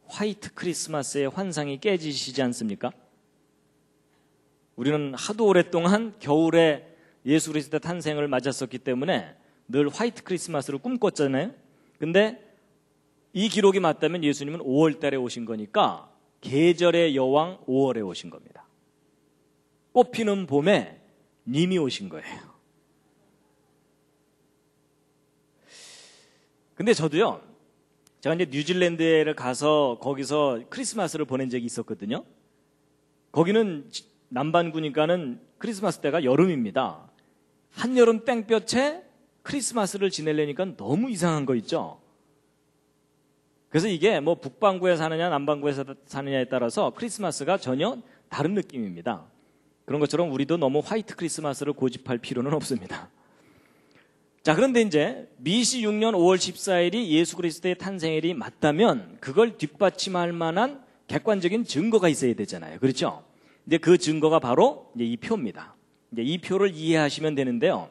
화이트 크리스마스의 환상이 깨지시지 않습니까? 우리는 하도 오랫동안 겨울에 예수 그리스도의 탄생을 맞았었기 때문에 늘 화이트 크리스마스를 꿈꿨잖아요. 근데 이 기록이 맞다면 예수님은 5월 달에 오신 거니까 계절의 여왕 5월에 오신 겁니다. 꽃피는 봄에 님이 오신 거예요. 근데 저도요, 제가 이제 뉴질랜드에 가서 거기서 크리스마스를 보낸 적이 있었거든요. 거기는 남반구니까는 크리스마스 때가 여름입니다. 한여름 땡볕에 크리스마스를 지내려니까 너무 이상한 거 있죠. 그래서 이게 뭐 북반구에 사느냐 남반구에 사느냐에 따라서 크리스마스가 전혀 다른 느낌입니다. 그런 것처럼 우리도 너무 화이트 크리스마스를 고집할 필요는 없습니다. 자, 그런데 이제 BC 6년 5월 14일이 예수 그리스도의 탄생일이 맞다면 그걸 뒷받침할 만한 객관적인 증거가 있어야 되잖아요. 그렇죠? 이제 그 증거가 바로 이제 이 표입니다. 이제 이 표를 이해하시면 되는데요.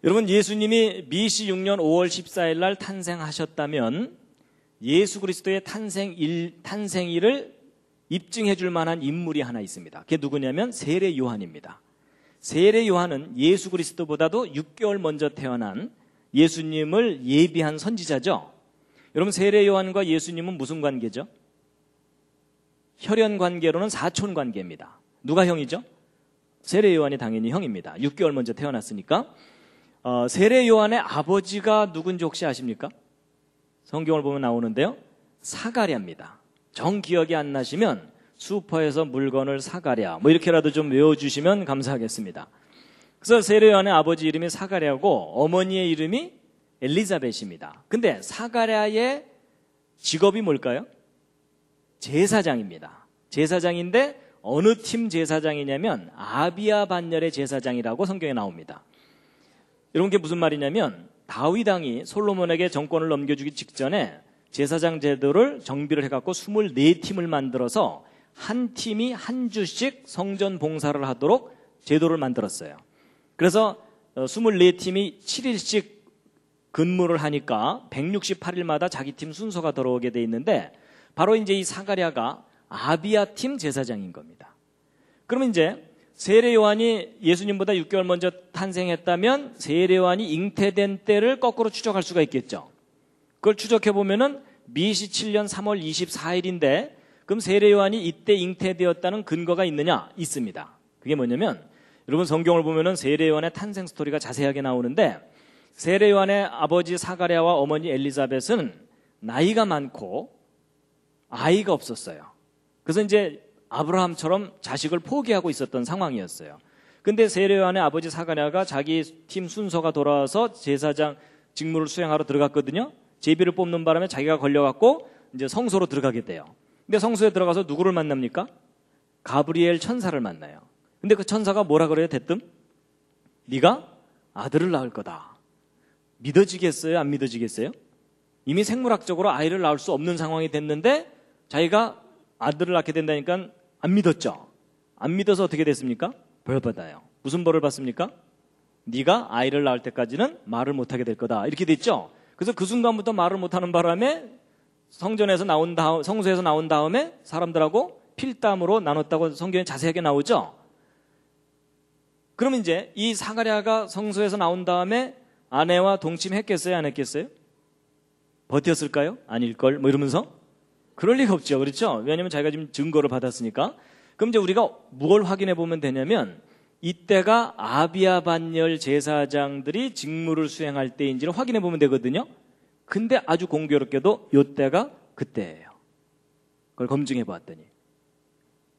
여러분, 예수님이 BC 6년 5월 14일 날 탄생하셨다면 예수 그리스도의 탄생일을 입증해 줄 만한 인물이 하나 있습니다. 그게 누구냐면 세례 요한입니다. 세례 요한은 예수 그리스도보다도 6개월 먼저 태어난 예수님을 예비한 선지자죠. 여러분, 세례 요한과 예수님은 무슨 관계죠? 혈연 관계로는 사촌 관계입니다. 누가 형이죠? 세례 요한이 당연히 형입니다. 6개월 먼저 태어났으니까. 세례 요한의 아버지가 누군지 혹시 아십니까? 성경을 보면 나오는데요. 사가랴입니다. 정 기억이 안 나시면 수퍼에서 물건을 사가랴 뭐 이렇게라도 좀 외워주시면 감사하겠습니다. 그래서 세례 요한의 아버지 이름이 사가랴고 어머니의 이름이 엘리자벳입니다. 근데 사가랴의 직업이 뭘까요? 제사장입니다. 제사장인데 어느 팀 제사장이냐면 아비야 반열의 제사장이라고 성경에 나옵니다. 이런 게 무슨 말이냐면 다윗 왕이 솔로몬에게 정권을 넘겨주기 직전에 제사장 제도를 정비를 해갖고 24팀을 만들어서 한 팀이 한 주씩 성전 봉사를 하도록 제도를 만들었어요. 그래서 24팀이 7일씩 근무를 하니까 168일마다 자기 팀 순서가 들어오게 돼 있는데 바로 이제 이 사가랴가 아비야 팀 제사장인 겁니다. 그러면 이제 세례 요한이 예수님보다 6개월 먼저 탄생했다면 세례 요한이 잉태된 때를 거꾸로 추적할 수가 있겠죠. 그걸 추적해 보면은 BC 7년 3월 24일인데 그럼 세례 요한이 이때 잉태되었다는 근거가 있느냐? 있습니다. 그게 뭐냐면 여러분 성경을 보면은 세례 요한의 탄생 스토리가 자세하게 나오는데 세례 요한의 아버지 사가랴와 어머니 엘리자벳은 나이가 많고 아이가 없었어요. 그래서 이제 아브라함처럼 자식을 포기하고 있었던 상황이었어요. 근데 세례 요한의 아버지 사가랴가 자기 팀 순서가 돌아와서 제사장 직무를 수행하러 들어갔거든요. 제비를 뽑는 바람에 자기가 걸려갖고 이제 성소로 들어가게 돼요. 근데 성소에 들어가서 누구를 만납니까? 가브리엘 천사를 만나요. 근데 그 천사가 뭐라 그래요? 대뜸? 네가 아들을 낳을 거다. 믿어지겠어요? 안 믿어지겠어요? 이미 생물학적으로 아이를 낳을 수 없는 상황이 됐는데 자기가 아들을 낳게 된다니까 안 믿었죠. 안 믿어서 어떻게 됐습니까? 벌 받아요. 무슨 벌을 받습니까? 네가 아이를 낳을 때까지는 말을 못하게 될 거다. 이렇게 됐죠. 그래서 그 순간부터 말을 못하는 바람에 성소에서 나온 다음에 사람들하고 필담으로 나눴다고 성경에 자세하게 나오죠. 그러면 이제 이 사가랴가 성소에서 나온 다음에 아내와 동침했겠어요? 안 했겠어요? 버텼을까요? 아닐걸? 뭐 이러면서? 그럴 리가 없죠. 그렇죠? 왜냐하면 자기가 지금 증거를 받았으니까. 그럼 이제 우리가 뭘 확인해 보면 되냐면 이때가 아비야 반열 제사장들이 직무를 수행할 때인지를 확인해 보면 되거든요. 근데 아주 공교롭게도 이때가 그때예요. 그걸 검증해 보았더니.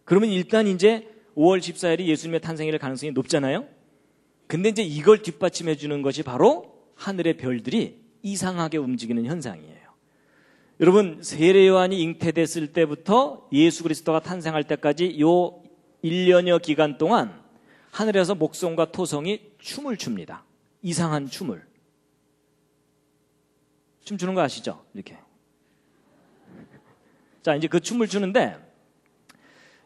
그러면 일단 이제 5월 14일이 예수님의 탄생일 가능성이 높잖아요. 근데 이제 이걸 뒷받침해 주는 것이 바로 하늘의 별들이 이상하게 움직이는 현상이에요. 여러분, 세례 요한이 잉태됐을 때부터 예수 그리스도가 탄생할 때까지 요 1년여 기간 동안 하늘에서 목성과 토성이 춤을 춥니다. 이상한 춤을. 춤추는 거 아시죠? 이렇게. 자, 이제 그 춤을 추는데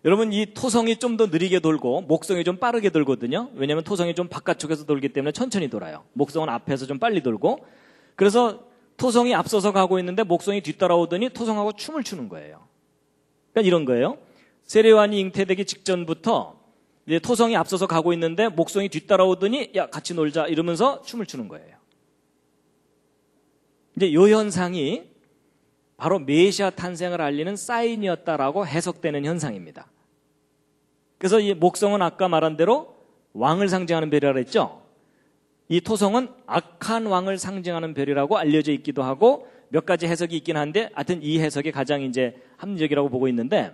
여러분, 이 토성이 좀 더 느리게 돌고 목성이 좀 빠르게 돌거든요. 왜냐하면 토성이 좀 바깥쪽에서 돌기 때문에 천천히 돌아요. 목성은 앞에서 좀 빨리 돌고. 그래서 토성이 앞서서 가고 있는데 목성이 뒤따라오더니 토성하고 춤을 추는 거예요. 그러니까 이런 거예요. 세례 요한이 잉태되기 직전부터 이제 토성이 앞서서 가고 있는데 목성이 뒤따라오더니 야, 같이 놀자 이러면서 춤을 추는 거예요. 이제 이 현상이 바로 메시아 탄생을 알리는 사인이었다라고 해석되는 현상입니다. 그래서 이 목성은 아까 말한 대로 왕을 상징하는 별이라고 했죠. 이 토성은 악한 왕을 상징하는 별이라고 알려져 있기도 하고 몇 가지 해석이 있긴 한데 하여튼 이 해석이 가장 이제 합리적이라고 보고 있는데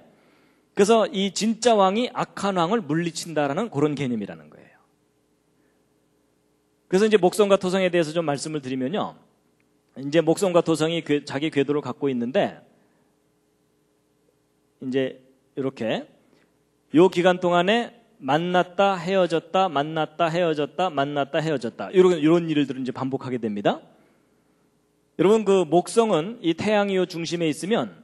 그래서 이 진짜 왕이 악한 왕을 물리친다라는 그런 개념이라는 거예요. 그래서 이제 목성과 토성에 대해서 좀 말씀을 드리면요. 이제 목성과 토성이 자기 궤도를 갖고 있는데 이제 이렇게 요 기간 동안에 만났다 헤어졌다 만났다 헤어졌다 만났다 헤어졌다 이런 일들을 이제 반복하게 됩니다. 여러분 그 목성은 이 태양이 요 중심에 있으면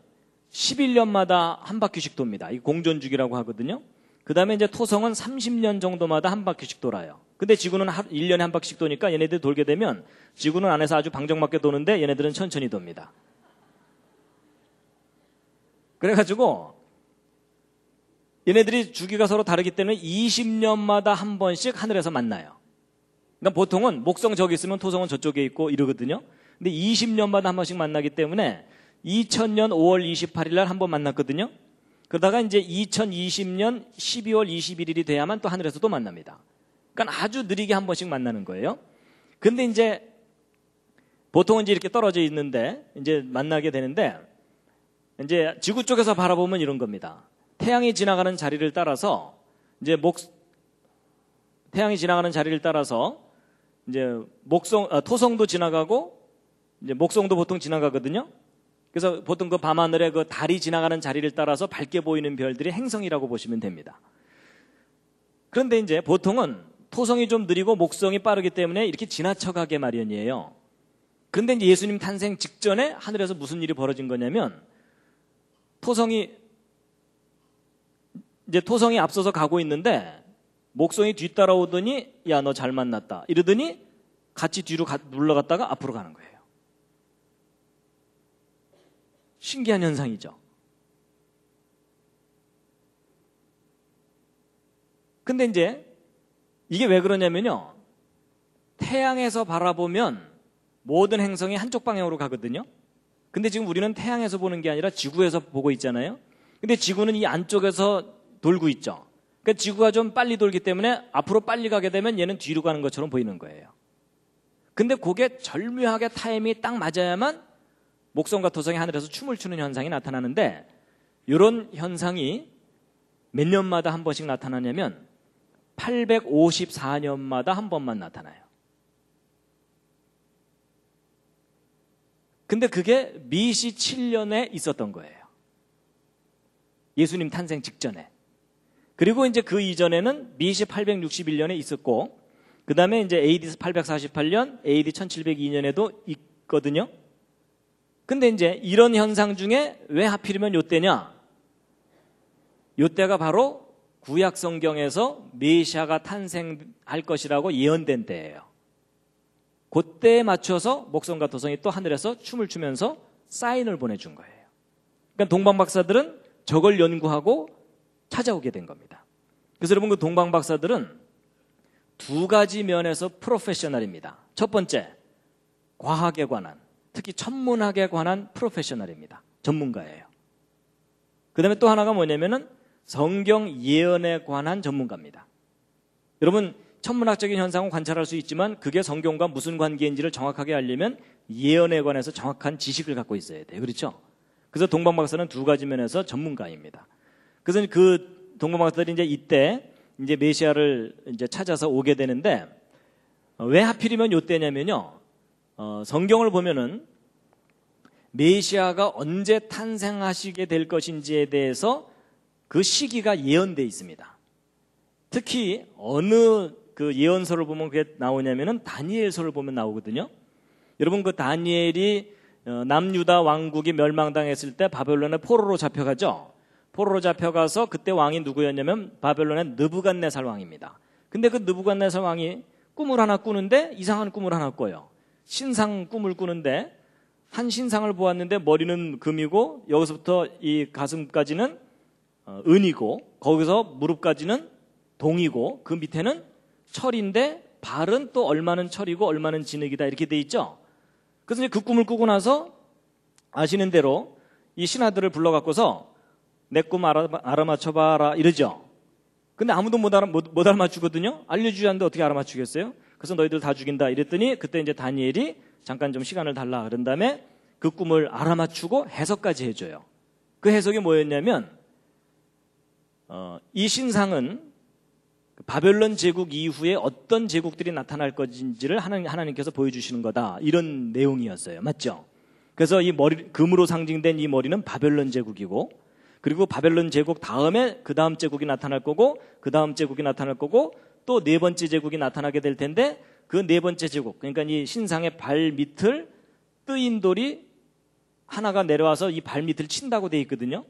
11년마다 한 바퀴씩 돕니다. 이 공전주기라고 하거든요. 그 다음에 이제 토성은 30년 정도마다 한 바퀴씩 돌아요. 근데 지구는 1년에 한 바퀴씩 도니까 얘네들이 돌게 되면 지구는 안에서 아주 방정맞게 도는데 얘네들은 천천히 돕니다. 그래가지고 얘네들이 주기가 서로 다르기 때문에 20년마다 한 번씩 하늘에서 만나요. 그러니까 보통은 목성 저기 있으면 토성은 저쪽에 있고 이러거든요. 근데 20년마다 한 번씩 만나기 때문에 2000년 5월 28일 날 한 번 만났거든요. 그러다가 이제 2020년 12월 21일이 돼야만 또 하늘에서 또 만납니다. 그러니까 아주 느리게 한 번씩 만나는 거예요. 근데 이제 보통은 이제 이렇게 떨어져 있는데 이제 만나게 되는데 이제 지구 쪽에서 바라보면 이런 겁니다. 태양이 지나가는 자리를 따라서 이제 태양이 지나가는 자리를 따라서 이제 토성도 지나가고 이제 목성도 보통 지나가거든요. 그래서 보통 그 밤하늘에 그 달이 지나가는 자리를 따라서 밝게 보이는 별들이 행성이라고 보시면 됩니다. 그런데 이제 보통은 토성이 좀 느리고 목성이 빠르기 때문에 이렇게 지나쳐가게 마련이에요. 그런데 이제 예수님 탄생 직전에 하늘에서 무슨 일이 벌어진 거냐면 토성이 앞서서 가고 있는데 목성이 뒤따라오더니 야, 너 잘 만났다 이러더니 같이 뒤로 물러갔다가 앞으로 가는 거예요. 신기한 현상이죠. 근데 이제 이게 왜 그러냐면요. 태양에서 바라보면 모든 행성이 한쪽 방향으로 가거든요. 근데 지금 우리는 태양에서 보는 게 아니라 지구에서 보고 있잖아요. 근데 지구는 이 안쪽에서 돌고 있죠. 그러니까 지구가 좀 빨리 돌기 때문에 앞으로 빨리 가게 되면 얘는 뒤로 가는 것처럼 보이는 거예요. 근데 그게 절묘하게 타임이 딱 맞아야만 목성과 토성이 하늘에서 춤을 추는 현상이 나타나는데 이런 현상이 몇 년마다 한 번씩 나타나냐면 854년마다 한 번만 나타나요. 근데 그게 미시 7년에 있었던 거예요. 예수님 탄생 직전에. 그리고 이제 그 이전에는 미시 861년에 있었고, 그 다음에 이제 AD 848년, AD 1702년에도 있거든요. 근데 이제 이런 현상 중에 왜 하필이면 요때냐? 요때가 바로 구약 성경에서 메시아가 탄생할 것이라고 예언된 때예요. 그때에 맞춰서 목성과 도성이 또 하늘에서 춤을 추면서 사인을 보내준 거예요. 그러니까 동방박사들은 저걸 연구하고 찾아오게 된 겁니다. 그래서 여러분, 그 동방박사들은 두 가지 면에서 프로페셔널입니다. 첫 번째, 과학에 관한, 특히 천문학에 관한 프로페셔널입니다. 전문가예요. 그 다음에 또 하나가 뭐냐면은 성경 예언에 관한 전문가입니다. 여러분, 천문학적인 현상은 관찰할 수 있지만 그게 성경과 무슨 관계인지를 정확하게 알려면 예언에 관해서 정확한 지식을 갖고 있어야 돼요. 그렇죠? 그래서 동방박사는 두 가지 면에서 전문가입니다. 그래서 그 동방박사들이 이제 이때 이제 메시아를 이제 찾아서 오게 되는데, 왜 하필이면 이때냐면요, 성경을 보면은 메시아가 언제 탄생하시게 될 것인지에 대해서 그 시기가 예언되어 있습니다. 특히 어느 그 예언서를 보면 그게 나오냐면은 다니엘서를 보면 나오거든요. 여러분, 그 다니엘이 남유다 왕국이 멸망당했을 때 바벨론의 포로로 잡혀가죠. 포로로 잡혀가서 그때 왕이 누구였냐면 바벨론의 느부갓네살 왕입니다. 근데 그 느부갓네살 왕이 꿈을 하나 꾸는데 이상한 꿈을 하나 꿔요. 신상 꿈을 꾸는데 한 신상을 보았는데 머리는 금이고 여기서부터 이 가슴까지는 은이고 거기서 무릎까지는 동이고 그 밑에는 철인데 발은 또 얼마는 철이고 얼마는 진흙이다 이렇게 돼 있죠. 그래서 이제 그 꿈을 꾸고 나서 아시는 대로 이 신하들을 불러갖고서 내 꿈 알아맞혀봐라 이러죠. 근데 아무도 못 알아맞추거든요. 알려주지 않는데 어떻게 알아맞추겠어요? 그래서 너희들 다 죽인다 이랬더니 그때 이제 다니엘이 잠깐 좀 시간을 달라 그런 다음에 그 꿈을 알아맞추고 해석까지 해줘요. 그 해석이 뭐였냐면 이 신상은 바벨론 제국 이후에 어떤 제국들이 나타날 것인지를 하나님께서 보여주시는 거다 이런 내용이었어요. 맞죠? 그래서 이 머리, 금으로 상징된 이 머리는 바벨론 제국이고, 그리고 바벨론 제국 다음에 그 다음 제국이 나타날 거고, 그 다음 제국이 나타날 거고, 또 네 번째 제국이 나타나게 될 텐데, 그 네 번째 제국, 그러니까 이 신상의 발 밑을 뜨인 돌이 하나가 내려와서 이 발 밑을 친다고 돼 있거든요.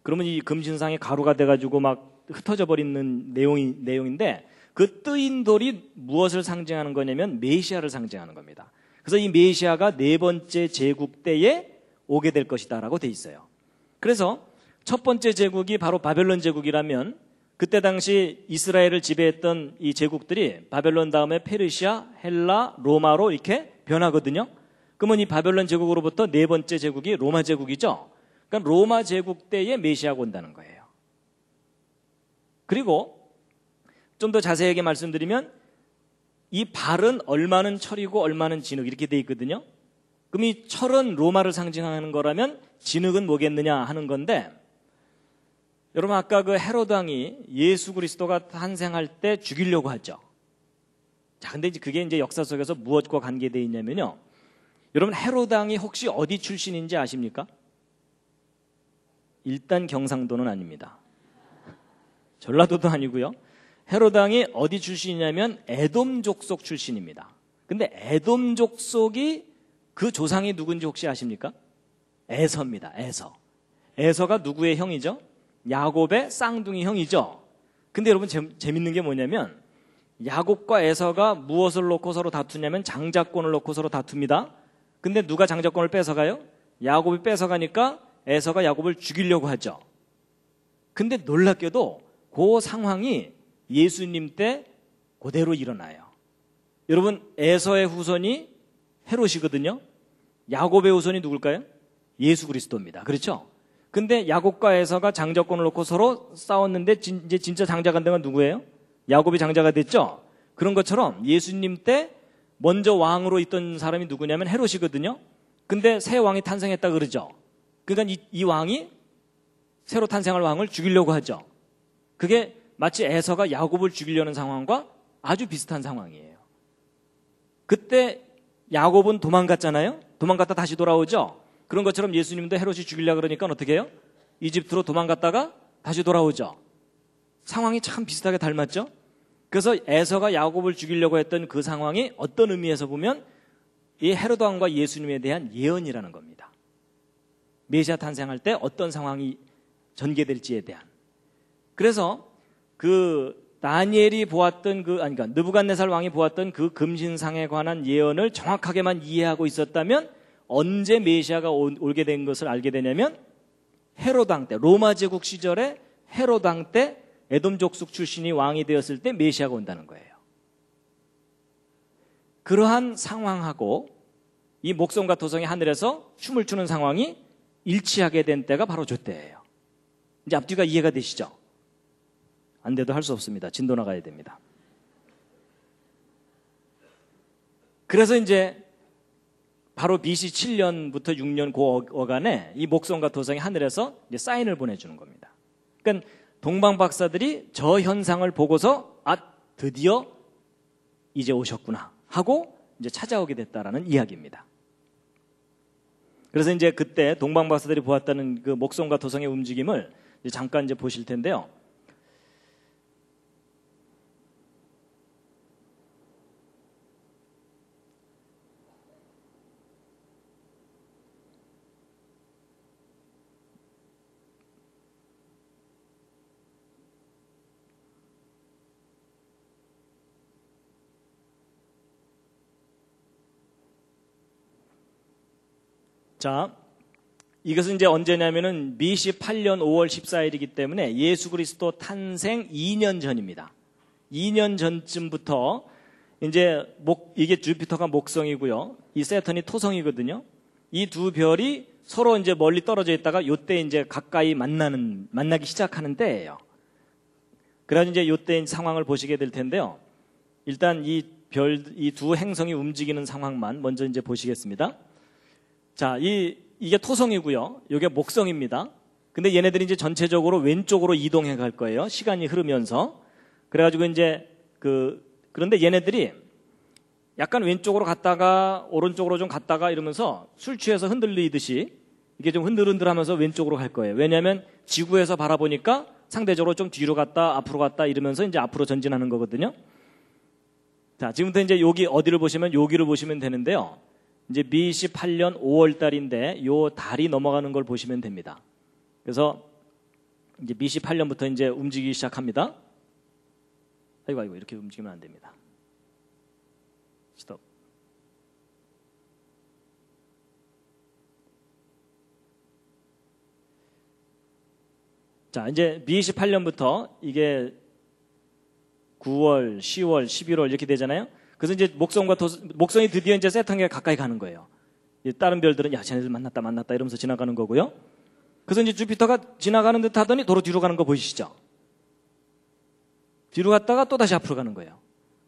그러면 이 금신상이 가루가 돼가지고 막 흩어져 버리는 내용인데, 그 뜨인 돌이 무엇을 상징하는 거냐면 메시아를 상징하는 겁니다. 그래서 이 메시아가 네 번째 제국 때에 오게 될 것이다라고 돼 있어요. 그래서 첫 번째 제국이 바로 바벨론 제국이라면 그때 당시 이스라엘을 지배했던 이 제국들이 바벨론 다음에 페르시아, 헬라, 로마로 이렇게 변하거든요. 그러면 이 바벨론 제국으로부터 네 번째 제국이 로마 제국이죠. 그러니까 로마 제국 때에 메시아가 온다는 거예요. 그리고 좀 더 자세하게 말씀드리면 이 발은 얼마는 철이고 얼마는 진흙 이렇게 돼 있거든요. 그럼 이 철은 로마를 상징하는 거라면 진흙은 뭐겠느냐 하는 건데, 여러분 아까 그 헤로드 왕이 예수 그리스도가 탄생할 때 죽이려고 하죠. 자, 근데 그게 이제 역사 속에서 무엇과 관계되어 있냐면요, 여러분 헤로드 왕이 혹시 어디 출신인지 아십니까? 일단 경상도는 아닙니다. 전라도도 아니고요. 헤로드 왕이 어디 출신이냐면 에돔 족속 출신입니다. 근데 에돔 족속이 그 조상이 누군지 혹시 아십니까? 에서입니다. 에서가 누구의 형이죠? 야곱의 쌍둥이 형이죠. 근데 여러분 재밌는 게 뭐냐면 야곱과 에서가 무엇을 놓고 서로 다투냐면 장자권을 놓고 서로 다툽니다. 근데 누가 장자권을 뺏어가요? 야곱이 뺏어가니까 에서가 야곱을 죽이려고 하죠. 근데 놀랍게도 그 상황이 예수님 때 그대로 일어나요. 여러분 에서의 후손이 헤롯이거든요. 야곱의 후손이 누굴까요? 예수 그리스도입니다. 그렇죠? 근데 야곱과 에서가 장자권을 놓고 서로 싸웠는데 이제 진짜 장자가 된 건 누구예요? 야곱이 장자가 됐죠? 그런 것처럼 예수님 때 먼저 왕으로 있던 사람이 누구냐면 헤롯이거든요. 근데 새 왕이 탄생했다 그러죠. 그러니까 이 왕이 새로 탄생할 왕을 죽이려고 하죠. 그게 마치 에서가 야곱을 죽이려는 상황과 아주 비슷한 상황이에요. 그때 야곱은 도망갔잖아요. 도망갔다 다시 돌아오죠. 그런 것처럼 예수님도 헤롯이 죽이려고 그러니까 어떻게 해요? 이집트로 도망갔다가 다시 돌아오죠. 상황이 참 비슷하게 닮았죠. 그래서 에서가 야곱을 죽이려고 했던 그 상황이 어떤 의미에서 보면 이 헤롯 왕과 예수님에 대한 예언이라는 겁니다. 메시아 탄생할 때 어떤 상황이 전개될지에 대한. 그래서 그 다니엘이 보았던 그러니까 느부갓네살 왕이 보았던 그 금신상에 관한 예언을 정확하게만 이해하고 있었다면 언제 메시아가 올게 된 것을 알게 되냐면 헤롯 왕 때, 로마 제국 시절에 헤롯 왕 때 에돔 족속 출신이 왕이 되었을 때 메시아가 온다는 거예요. 그러한 상황하고 이 목성과 토성이 하늘에서 춤을 추는 상황이 일치하게 된 때가 바로 저 때예요. 이제 앞뒤가 이해가 되시죠? 안 돼도 할 수 없습니다. 진도 나가야 됩니다. 그래서 이제 바로 BC 7년부터 6년 그 어간에 이 목성과 토성이 하늘에서 이제 사인을 보내주는 겁니다. 그러니까 동방 박사들이 저 현상을 보고서 드디어 이제 오셨구나 하고 이제 찾아오게 됐다라는 이야기입니다. 그래서 이제 그때 동방 박사들이 보았다는 그 목성과 토성의 움직임을 이제 잠깐 이제 보실 텐데요. 자, 이것은 이제 언제냐면은 BC 8년 5월 14일이기 때문에 예수 그리스도 탄생 2년 전입니다. 2년 전쯤부터 이제 이게 주피터가 목성이고요. 이 세턴이 토성이거든요. 이 두 별이 서로 이제 멀리 떨어져 있다가 요때 이제 가까이 만나기 시작하는 때예요. 그래서 이제 요때 상황을 보시게 될 텐데요. 일단 이 두 행성이 움직이는 상황만 먼저 이제 보시겠습니다. 자, 이게 토성이고요. 이게 목성입니다. 근데 얘네들이 이제 전체적으로 왼쪽으로 이동해 갈 거예요. 시간이 흐르면서. 그래가지고 이제 그런데 얘네들이 약간 왼쪽으로 갔다가 오른쪽으로 좀 갔다가 이러면서 술 취해서 흔들리듯이 이게 좀 흔들흔들하면서 왼쪽으로 갈 거예요. 왜냐하면 지구에서 바라보니까 상대적으로 좀 뒤로 갔다 앞으로 갔다 이러면서 이제 앞으로 전진하는 거거든요. 자, 지금부터 이제 여기 어디를 보시면 여기를 보시면 되는데요. 이제 BC 8년 5월 달인데 요 달이 넘어가는 걸 보시면 됩니다. 그래서 이제 BC 8년부터 이제 움직이기 시작합니다. 아이고 이렇게 움직이면 안 됩니다. 스톱. 자, 이제 BC 8년부터 이게 9월, 10월, 11월 이렇게 되잖아요. 그래서 이제 목성이 드디어 이제 세턴에 가까이 가는 거예요. 다른 별들은 야, 쟤네들 만났다 이러면서 지나가는 거고요. 그래서 이제 주피터가 지나가는 듯 하더니 도로 뒤로 가는 거 보이시죠? 뒤로 갔다가 또 다시 앞으로 가는 거예요.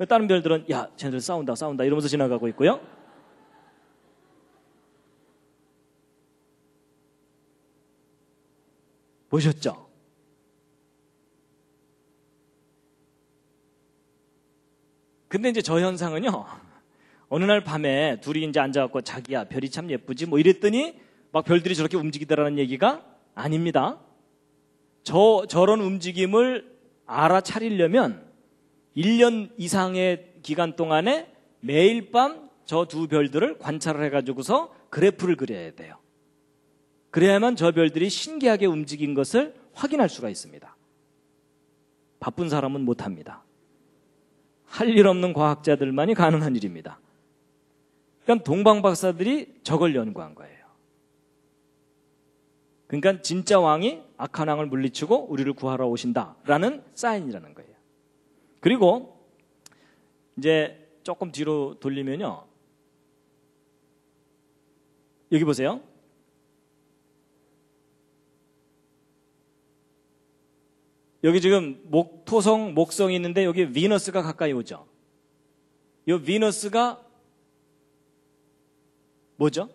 다른 별들은 야, 쟤네들 싸운다 이러면서 지나가고 있고요. 보셨죠? 근데 이제 저 현상은요, 어느 날 밤에 둘이 이제 앉아갖고 자기야, 별이 참 예쁘지? 뭐 이랬더니 막 별들이 저렇게 움직이더라는 얘기가 아닙니다. 저런 움직임을 알아차리려면 1년 이상의 기간 동안에 매일 밤 저 두 별들을 관찰을 해가지고서 그래프를 그려야 돼요. 그래야만 저 별들이 신기하게 움직인 것을 확인할 수가 있습니다. 바쁜 사람은 못합니다. 할 일 없는 과학자들만이 가능한 일입니다. 그러니까 동방 박사들이 저걸 연구한 거예요. 그러니까 진짜 왕이 악한 왕을 물리치고 우리를 구하러 오신다라는 사인이라는 거예요. 그리고 이제 조금 뒤로 돌리면요. 여기 보세요. 여기 지금 토성, 목성이 있는데 여기 비너스가 가까이 오죠. 이 비너스가 뭐죠?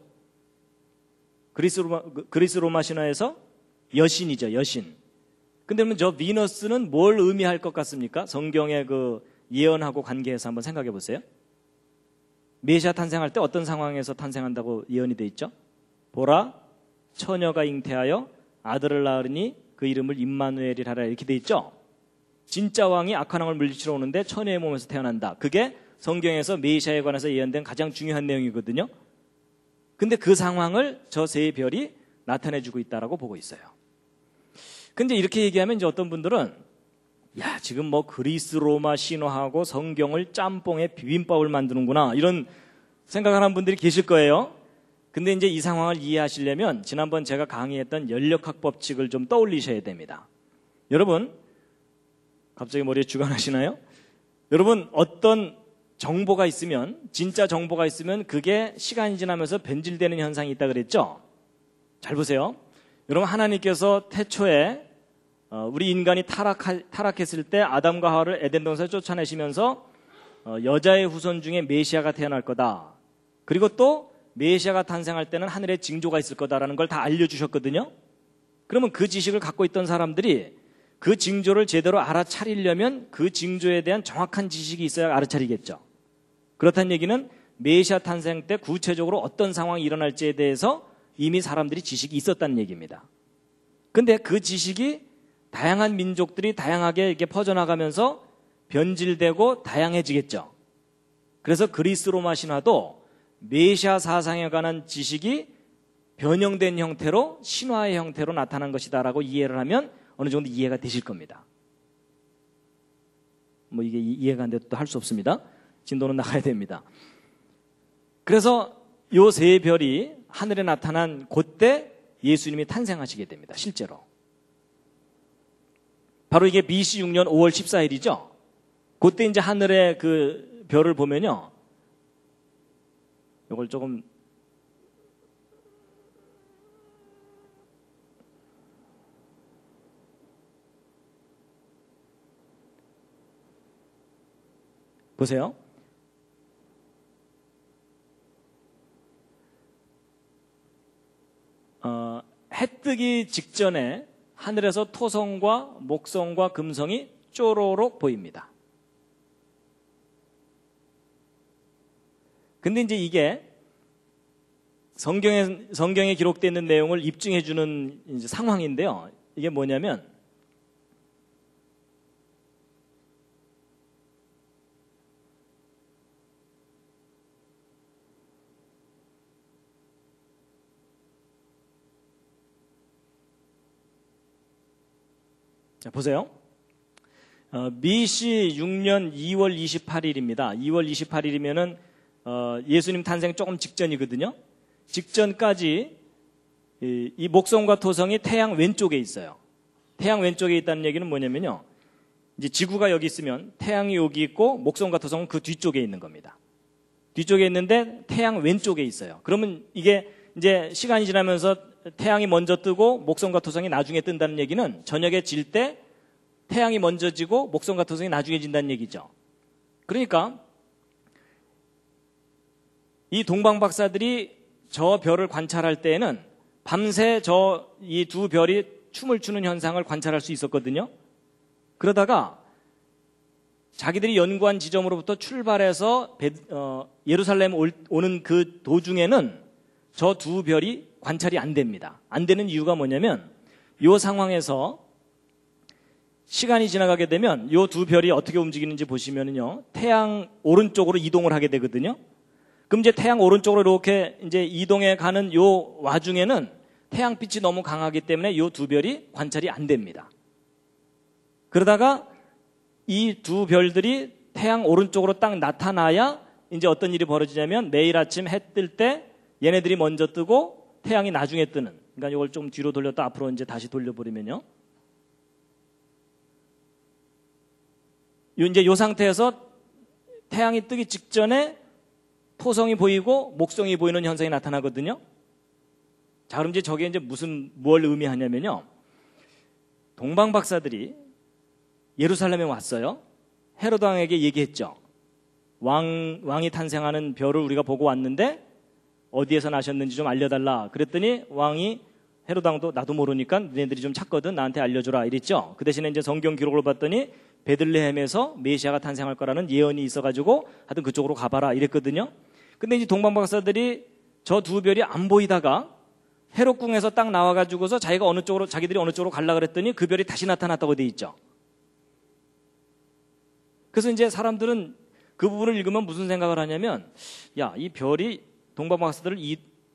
그리스 로마 신화에서 여신이죠, 여신. 근데 그러면 저 비너스는 뭘 의미할 것 같습니까? 성경의 그 예언하고 관계해서 한번 생각해 보세요. 메시아 탄생할 때 어떤 상황에서 탄생한다고 예언이 돼 있죠? 보라, 처녀가 잉태하여 아들을 낳으니 그 이름을 임마누엘이라 하라 이렇게 돼 있죠? 진짜 왕이 악한 왕을 물리치러 오는데 처녀의 몸에서 태어난다. 그게 성경에서 메시아에 관해서 예언된 가장 중요한 내용이거든요. 근데 그 상황을 저 세 별이 나타내주고 있다라고 보고 있어요. 근데 이렇게 얘기하면 이제 어떤 분들은 야, 지금 뭐 그리스 로마 신화하고 성경을 짬뽕에 비빔밥을 만드는구나, 이런 생각하는 분들이 계실 거예요. 근데 이제 이 상황을 이해하시려면 지난번 제가 강의했던 연력학 법칙을 좀 떠올리셔야 됩니다. 여러분, 갑자기 머리에 주관하시나요? 여러분, 어떤 정보가 있으면, 진짜 정보가 있으면 그게 시간이 지나면서 변질되는 현상이 있다 그랬죠? 잘 보세요. 여러분, 하나님께서 태초에 우리 인간이 타락했을 때 아담과 하와를 에덴 동산에 쫓아내시면서 여자의 후손 중에 메시아가 태어날 거다, 그리고 또 메시아가 탄생할 때는 하늘에 징조가 있을 거다라는 걸 다 알려주셨거든요. 그러면 그 지식을 갖고 있던 사람들이 그 징조를 제대로 알아차리려면 그 징조에 대한 정확한 지식이 있어야 알아차리겠죠. 그렇다는 얘기는 메시아 탄생 때 구체적으로 어떤 상황이 일어날지에 대해서 이미 사람들이 지식이 있었다는 얘기입니다. 근데 그 지식이 다양한 민족들이 다양하게 이렇게 퍼져나가면서 변질되고 다양해지겠죠. 그래서 그리스 로마 신화도 메시아 사상에 관한 지식이 변형된 형태로, 신화의 형태로 나타난 것이다라고 이해를 하면 어느 정도 이해가 되실 겁니다. 뭐 이게 이해가 안 돼도 또 할 수 없습니다. 진도는 나가야 됩니다. 그래서 요 세 별이 하늘에 나타난 그때 예수님이 탄생하시게 됩니다. 실제로. 바로 이게 BC 6년 5월 14일이죠. 그때 이제 하늘의 그 별을 보면요, 이걸 조금 보세요. 해 뜨기 직전에 하늘에서 토성과 목성과 금성이 쪼로록 보입니다. 근데 이제 이게 성경에 기록되어 있는 내용을 입증해 주는 이제 상황인데요. 이게 뭐냐면, 자, 보세요. BC 6년 2월 28일입니다. 2월 28일이면은 예수님 탄생 조금 직전이거든요. 직전까지 이 목성과 토성이 태양 왼쪽에 있어요. 태양 왼쪽에 있다는 얘기는 뭐냐면요, 이제 지구가 여기 있으면 태양이 여기 있고 목성과 토성은 그 뒤쪽에 있는 겁니다. 뒤쪽에 있는데 태양 왼쪽에 있어요. 그러면 이게 이제 시간이 지나면서 태양이 먼저 뜨고 목성과 토성이 나중에 뜬다는 얘기는 저녁에 질 때 태양이 먼저 지고 목성과 토성이 나중에 진다는 얘기죠. 그러니까 이 동방 박사들이 저 별을 관찰할 때에는 밤새 이 두 별이 춤을 추는 현상을 관찰할 수 있었거든요. 그러다가 자기들이 연구한 지점으로부터 출발해서 예루살렘 오는 그 도중에는 저 두 별이 관찰이 안 됩니다. 안 되는 이유가 뭐냐면, 이 상황에서 시간이 지나가게 되면 이 두 별이 어떻게 움직이는지 보시면요, 태양 오른쪽으로 이동을 하게 되거든요. 그럼 이제 태양 오른쪽으로 이렇게 이제 이동해 가는 요 와중에는 태양빛이 너무 강하기 때문에 이 두 별이 관찰이 안 됩니다. 그러다가 이 두 별들이 태양 오른쪽으로 딱 나타나야 이제 어떤 일이 벌어지냐면, 매일 아침 해 뜰 때 얘네들이 먼저 뜨고 태양이 나중에 뜨는, 그러니까 이걸 좀 뒤로 돌렸다 앞으로 이제 다시 돌려버리면요, 이제 이 상태에서 태양이 뜨기 직전에 토성이 보이고 목성이 보이는 현상이 나타나거든요. 자, 그럼 이제 저게 이제 뭘 의미하냐면요, 동방 박사들이 예루살렘에 왔어요. 헤로드 왕에게 얘기했죠. 왕이 탄생하는 별을 우리가 보고 왔는데 어디에서 나셨는지 좀 알려달라. 그랬더니 왕이, 헤로드 왕도 나도 모르니까 너네들이 좀 찾거든, 나한테 알려주라 이랬죠. 그 대신에 이제 성경 기록을 봤더니 베들레헴에서 메시아가 탄생할 거라는 예언이 있어가지고 하여튼 그쪽으로 가봐라 이랬거든요. 근데 이제 동방 박사들이 저 두 별이 안 보이다가 헤롯궁에서 딱 나와가지고서 자기들이 어느 쪽으로 가려고 그랬더니 그 별이 다시 나타났다고 돼 있죠. 그래서 이제 사람들은 그 부분을 읽으면 무슨 생각을 하냐면, 야, 이 별이 동방 박사들을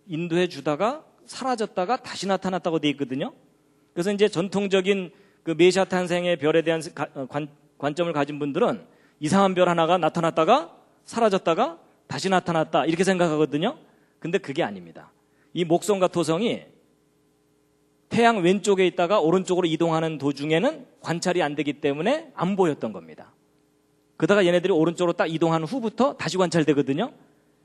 인도해 주다가 사라졌다가 다시 나타났다고 돼 있거든요. 그래서 이제 전통적인 그 메시아 탄생의 별에 대한 관점을 가진 분들은 이상한 별 하나가 나타났다가 사라졌다가 다시 나타났다 이렇게 생각하거든요. 근데 그게 아닙니다. 이 목성과 토성이 태양 왼쪽에 있다가 오른쪽으로 이동하는 도중에는 관찰이 안 되기 때문에 안 보였던 겁니다. 그러다가 얘네들이 오른쪽으로 딱 이동한 후부터 다시 관찰되거든요.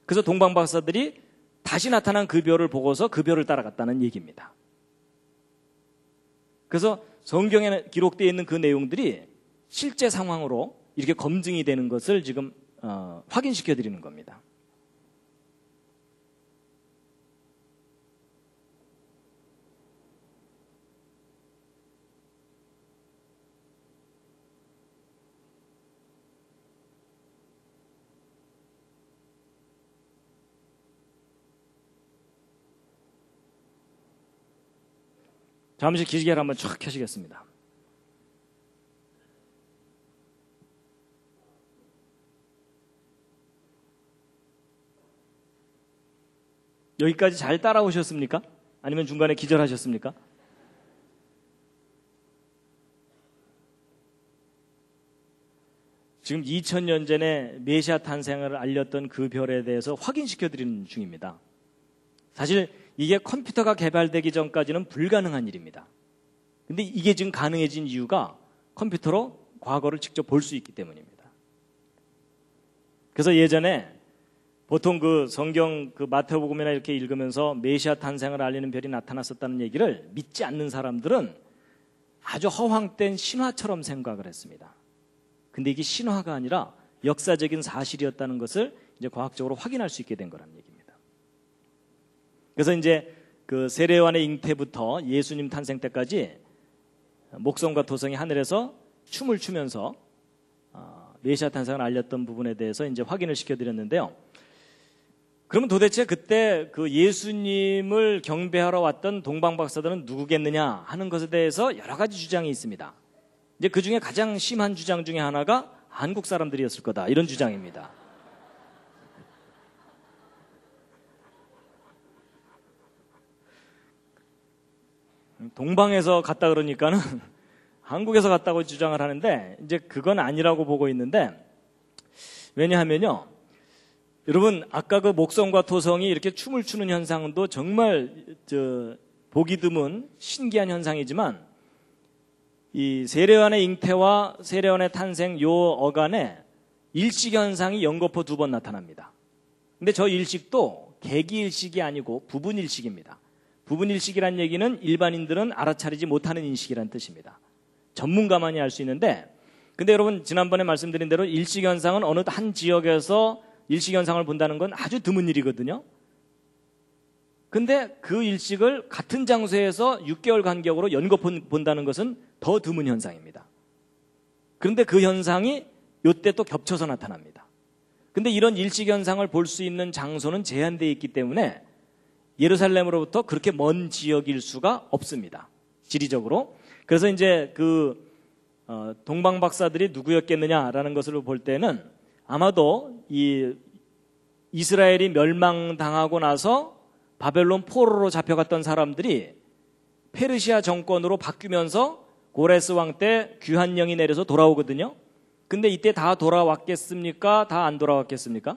그래서 동방박사들이 다시 나타난 그 별을 보고서 그 별을 따라갔다는 얘기입니다. 그래서 성경에 기록되어 있는 그 내용들이 실제 상황으로 이렇게 검증이 되는 것을 지금 확인시켜 드리는 겁니다. 잠시 기지개를 한번 쫙 켜시겠습니다. 여기까지 잘 따라오셨습니까? 아니면 중간에 기절하셨습니까? 지금 2000년 전에 메시아 탄생을 알렸던 그 별에 대해서 확인시켜 드리는 중입니다. 사실 이게 컴퓨터가 개발되기 전까지는 불가능한 일입니다. 근데 이게 지금 가능해진 이유가 컴퓨터로 과거를 직접 볼 수 있기 때문입니다. 그래서 예전에 보통 그 성경 그 마태복음이나 이렇게 읽으면서 메시아 탄생을 알리는 별이 나타났었다는 얘기를 믿지 않는 사람들은 아주 허황된 신화처럼 생각을 했습니다. 근데 이게 신화가 아니라 역사적인 사실이었다는 것을 이제 과학적으로 확인할 수 있게 된 거라는 얘기입니다. 그래서 이제 그 세례요한의 잉태부터 예수님 탄생 때까지 목성과 토성이 하늘에서 춤을 추면서 메시아 탄생을 알렸던 부분에 대해서 이제 확인을 시켜드렸는데요. 그러면 도대체 그때 그 예수님을 경배하러 왔던 동방박사들은 누구겠느냐 하는 것에 대해서 여러 가지 주장이 있습니다. 이제 그 중에 가장 심한 주장 중에 하나가 한국 사람들이었을 거다 이런 주장입니다. 동방에서 갔다 그러니까는 한국에서 갔다고 주장을 하는데 이제 그건 아니라고 보고 있는데, 왜냐하면요, 여러분 아까 그 목성과 토성이 이렇게 춤을 추는 현상도 정말 보기 드문 신기한 현상이지만 이 세례요한의 잉태와 세례요한의 탄생 요 어간에 일식 현상이 연거푸 2번 나타납니다. 근데 저 일식도 개기일식이 아니고 부분일식입니다. 부분일식이란 얘기는 일반인들은 알아차리지 못하는 인식이란 뜻입니다. 전문가만이 알 수 있는데, 근데 여러분 지난번에 말씀드린 대로 일식현상은 어느 한 지역에서 일식현상을 본다는 건 아주 드문 일이거든요. 근데 그 일식을 같은 장소에서 6개월 간격으로 연거푸 본다는 것은 더 드문 현상입니다. 그런데 그 현상이 이때 또 겹쳐서 나타납니다. 근데 이런 일식현상을 볼 수 있는 장소는 제한되어 있기 때문에 예루살렘으로부터 그렇게 먼 지역일 수가 없습니다. 지리적으로. 그래서 이제 동방박사들이 누구였겠느냐라는 것을 볼 때는 아마도 이 이스라엘이 멸망당하고 나서 바벨론 포로로 잡혀갔던 사람들이 페르시아 정권으로 바뀌면서 고레스 왕 때 귀환령이 내려서 돌아오거든요. 근데 이때 다 돌아왔겠습니까? 다 안 돌아왔겠습니까?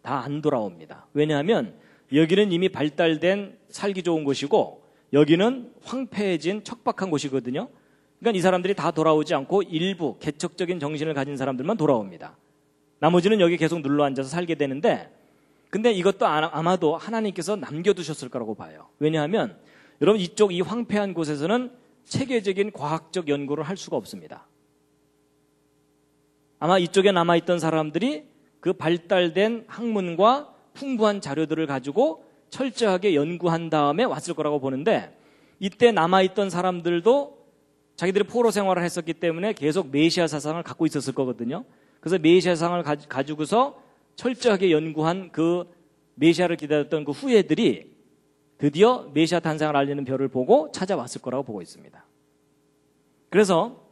다 안 돌아옵니다. 왜냐하면 여기는 이미 발달된 살기 좋은 곳이고 여기는 황폐해진 척박한 곳이거든요. 그러니까 이 사람들이 다 돌아오지 않고 일부 개척적인 정신을 가진 사람들만 돌아옵니다. 나머지는 여기 계속 눌러 앉아서 살게 되는데, 근데 이것도 아마도 하나님께서 남겨두셨을 거라고 봐요. 왜냐하면 여러분 이쪽 이 황폐한 곳에서는 체계적인 과학적 연구를 할 수가 없습니다. 아마 이쪽에 남아있던 사람들이 그 발달된 학문과 풍부한 자료들을 가지고 철저하게 연구한 다음에 왔을 거라고 보는데, 이때 남아있던 사람들도 자기들이 포로 생활을 했었기 때문에 계속 메시아 사상을 갖고 있었을 거거든요. 그래서 메시아 사상을 가지고서 철저하게 연구한 그 메시아를 기다렸던 그 후예들이 드디어 메시아 탄생을 알리는 별을 보고 찾아왔을 거라고 보고 있습니다. 그래서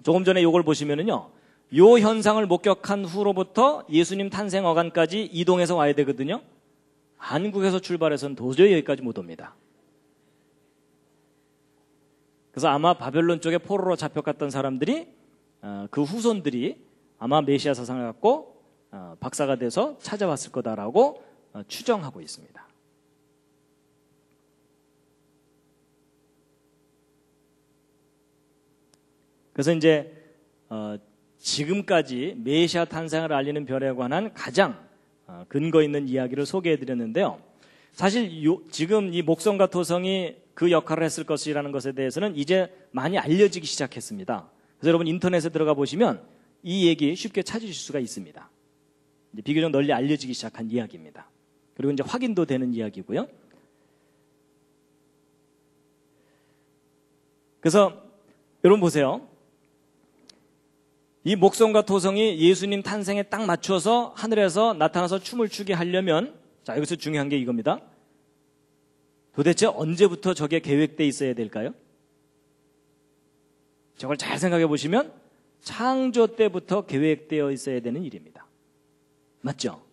조금 전에 이걸 보시면은요, 요 현상을 목격한 후로부터 예수님 탄생 어간까지 이동해서 와야 되거든요. 한국에서 출발해서는 도저히 여기까지 못 옵니다. 그래서 아마 바벨론 쪽에 포로로 잡혀갔던 사람들이 그 후손들이 아마 메시아 사상을 갖고 박사가 돼서 찾아왔을 거다라고 추정하고 있습니다. 그래서 이제 지금까지 메시아 탄생을 알리는 별에 관한 가장 근거 있는 이야기를 소개해 드렸는데요. 사실 지금 이 목성과 토성이 그 역할을 했을 것이라는 것에 대해서는 이제 많이 알려지기 시작했습니다. 그래서 여러분 인터넷에 들어가 보시면 이 얘기 쉽게 찾으실 수가 있습니다. 이제 비교적 널리 알려지기 시작한 이야기입니다. 그리고 이제 확인도 되는 이야기고요. 그래서 여러분 보세요. 이 목성과 토성이 예수님 탄생에 딱 맞춰서 하늘에서 나타나서 춤을 추게 하려면, 자, 여기서 중요한 게 이겁니다. 도대체 언제부터 저게 계획되어 있어야 될까요? 저걸 잘 생각해 보시면 창조 때부터 계획되어 있어야 되는 일입니다. 맞죠?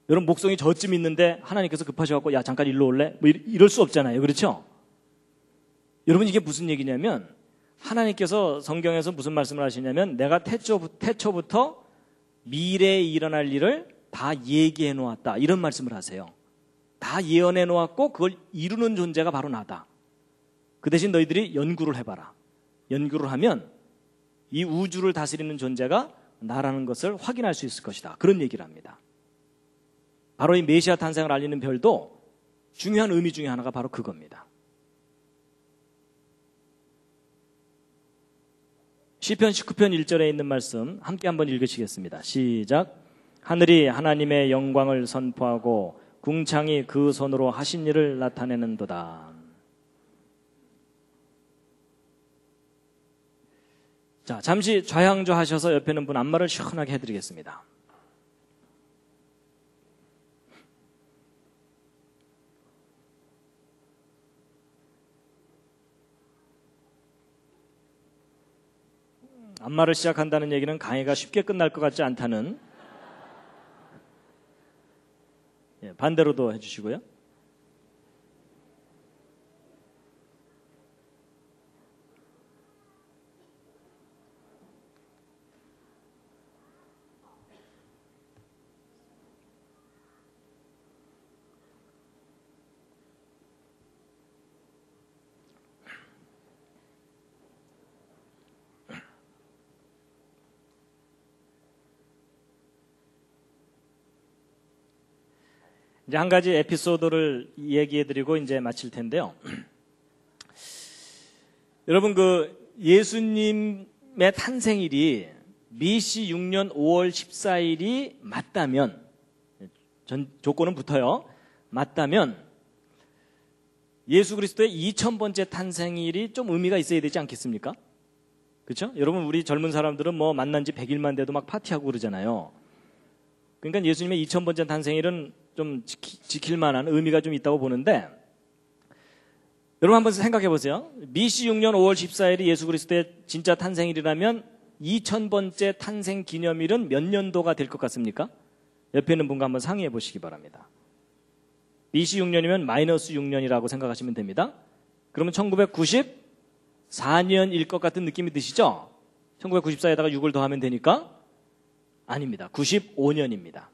여러분 목성이 저쯤 있는데 하나님께서 급하셔갖고 야 잠깐 일로 올래? 뭐 이럴 수 없잖아요. 그렇죠? 여러분 이게 무슨 얘기냐면 하나님께서 성경에서 무슨 말씀을 하시냐면 내가 태초부터 미래에 일어날 일을 다 얘기해 놓았다. 이런 말씀을 하세요. 다 예언해 놓았고 그걸 이루는 존재가 바로 나다. 그 대신 너희들이 연구를 해봐라. 연구를 하면 이 우주를 다스리는 존재가 나라는 것을 확인할 수 있을 것이다. 그런 얘기를 합니다. 바로 이 메시아 탄생을 알리는 별도 중요한 의미 중에 하나가 바로 그겁니다. 시편 19편 1절에 있는 말씀 함께 한번 읽으시겠습니다. 시작. 하늘이 하나님의 영광을 선포하고 궁창이 그 손으로 하신 일을 나타내는도다. 자, 잠시 좌양좌 하셔서 옆에 있는 분 안마를 시원하게 해드리겠습니다. 안마를 시작한다는 얘기는 강의가 쉽게 끝날 것 같지 않다는, 반대로도 해주시고요. 이제 한 가지 에피소드를 얘기해드리고 이제 마칠 텐데요. 여러분 그 예수님의 탄생일이 BC 6년 5월 14일이 맞다면, 조건은 붙어요. 맞다면 예수 그리스도의 2000번째 탄생일이 좀 의미가 있어야 되지 않겠습니까? 그렇죠? 여러분 우리 젊은 사람들은 뭐 만난 지 100일만 돼도 막 파티하고 그러잖아요. 그러니까 예수님의 2000번째 탄생일은 좀 지킬 만한 의미가 좀 있다고 보는데, 여러분 한번 생각해 보세요. BC 6년 5월 14일이 예수 그리스도의 진짜 탄생일이라면 2000번째 탄생 기념일은 몇 년도가 될 것 같습니까? 옆에 있는 분과 한번 상의해 보시기 바랍니다. BC 6년이면 마이너스 6년이라고 생각하시면 됩니다. 그러면 1994년일 것 같은 느낌이 드시죠? 1994에다가 6을 더하면 되니까? 아닙니다. 95년입니다.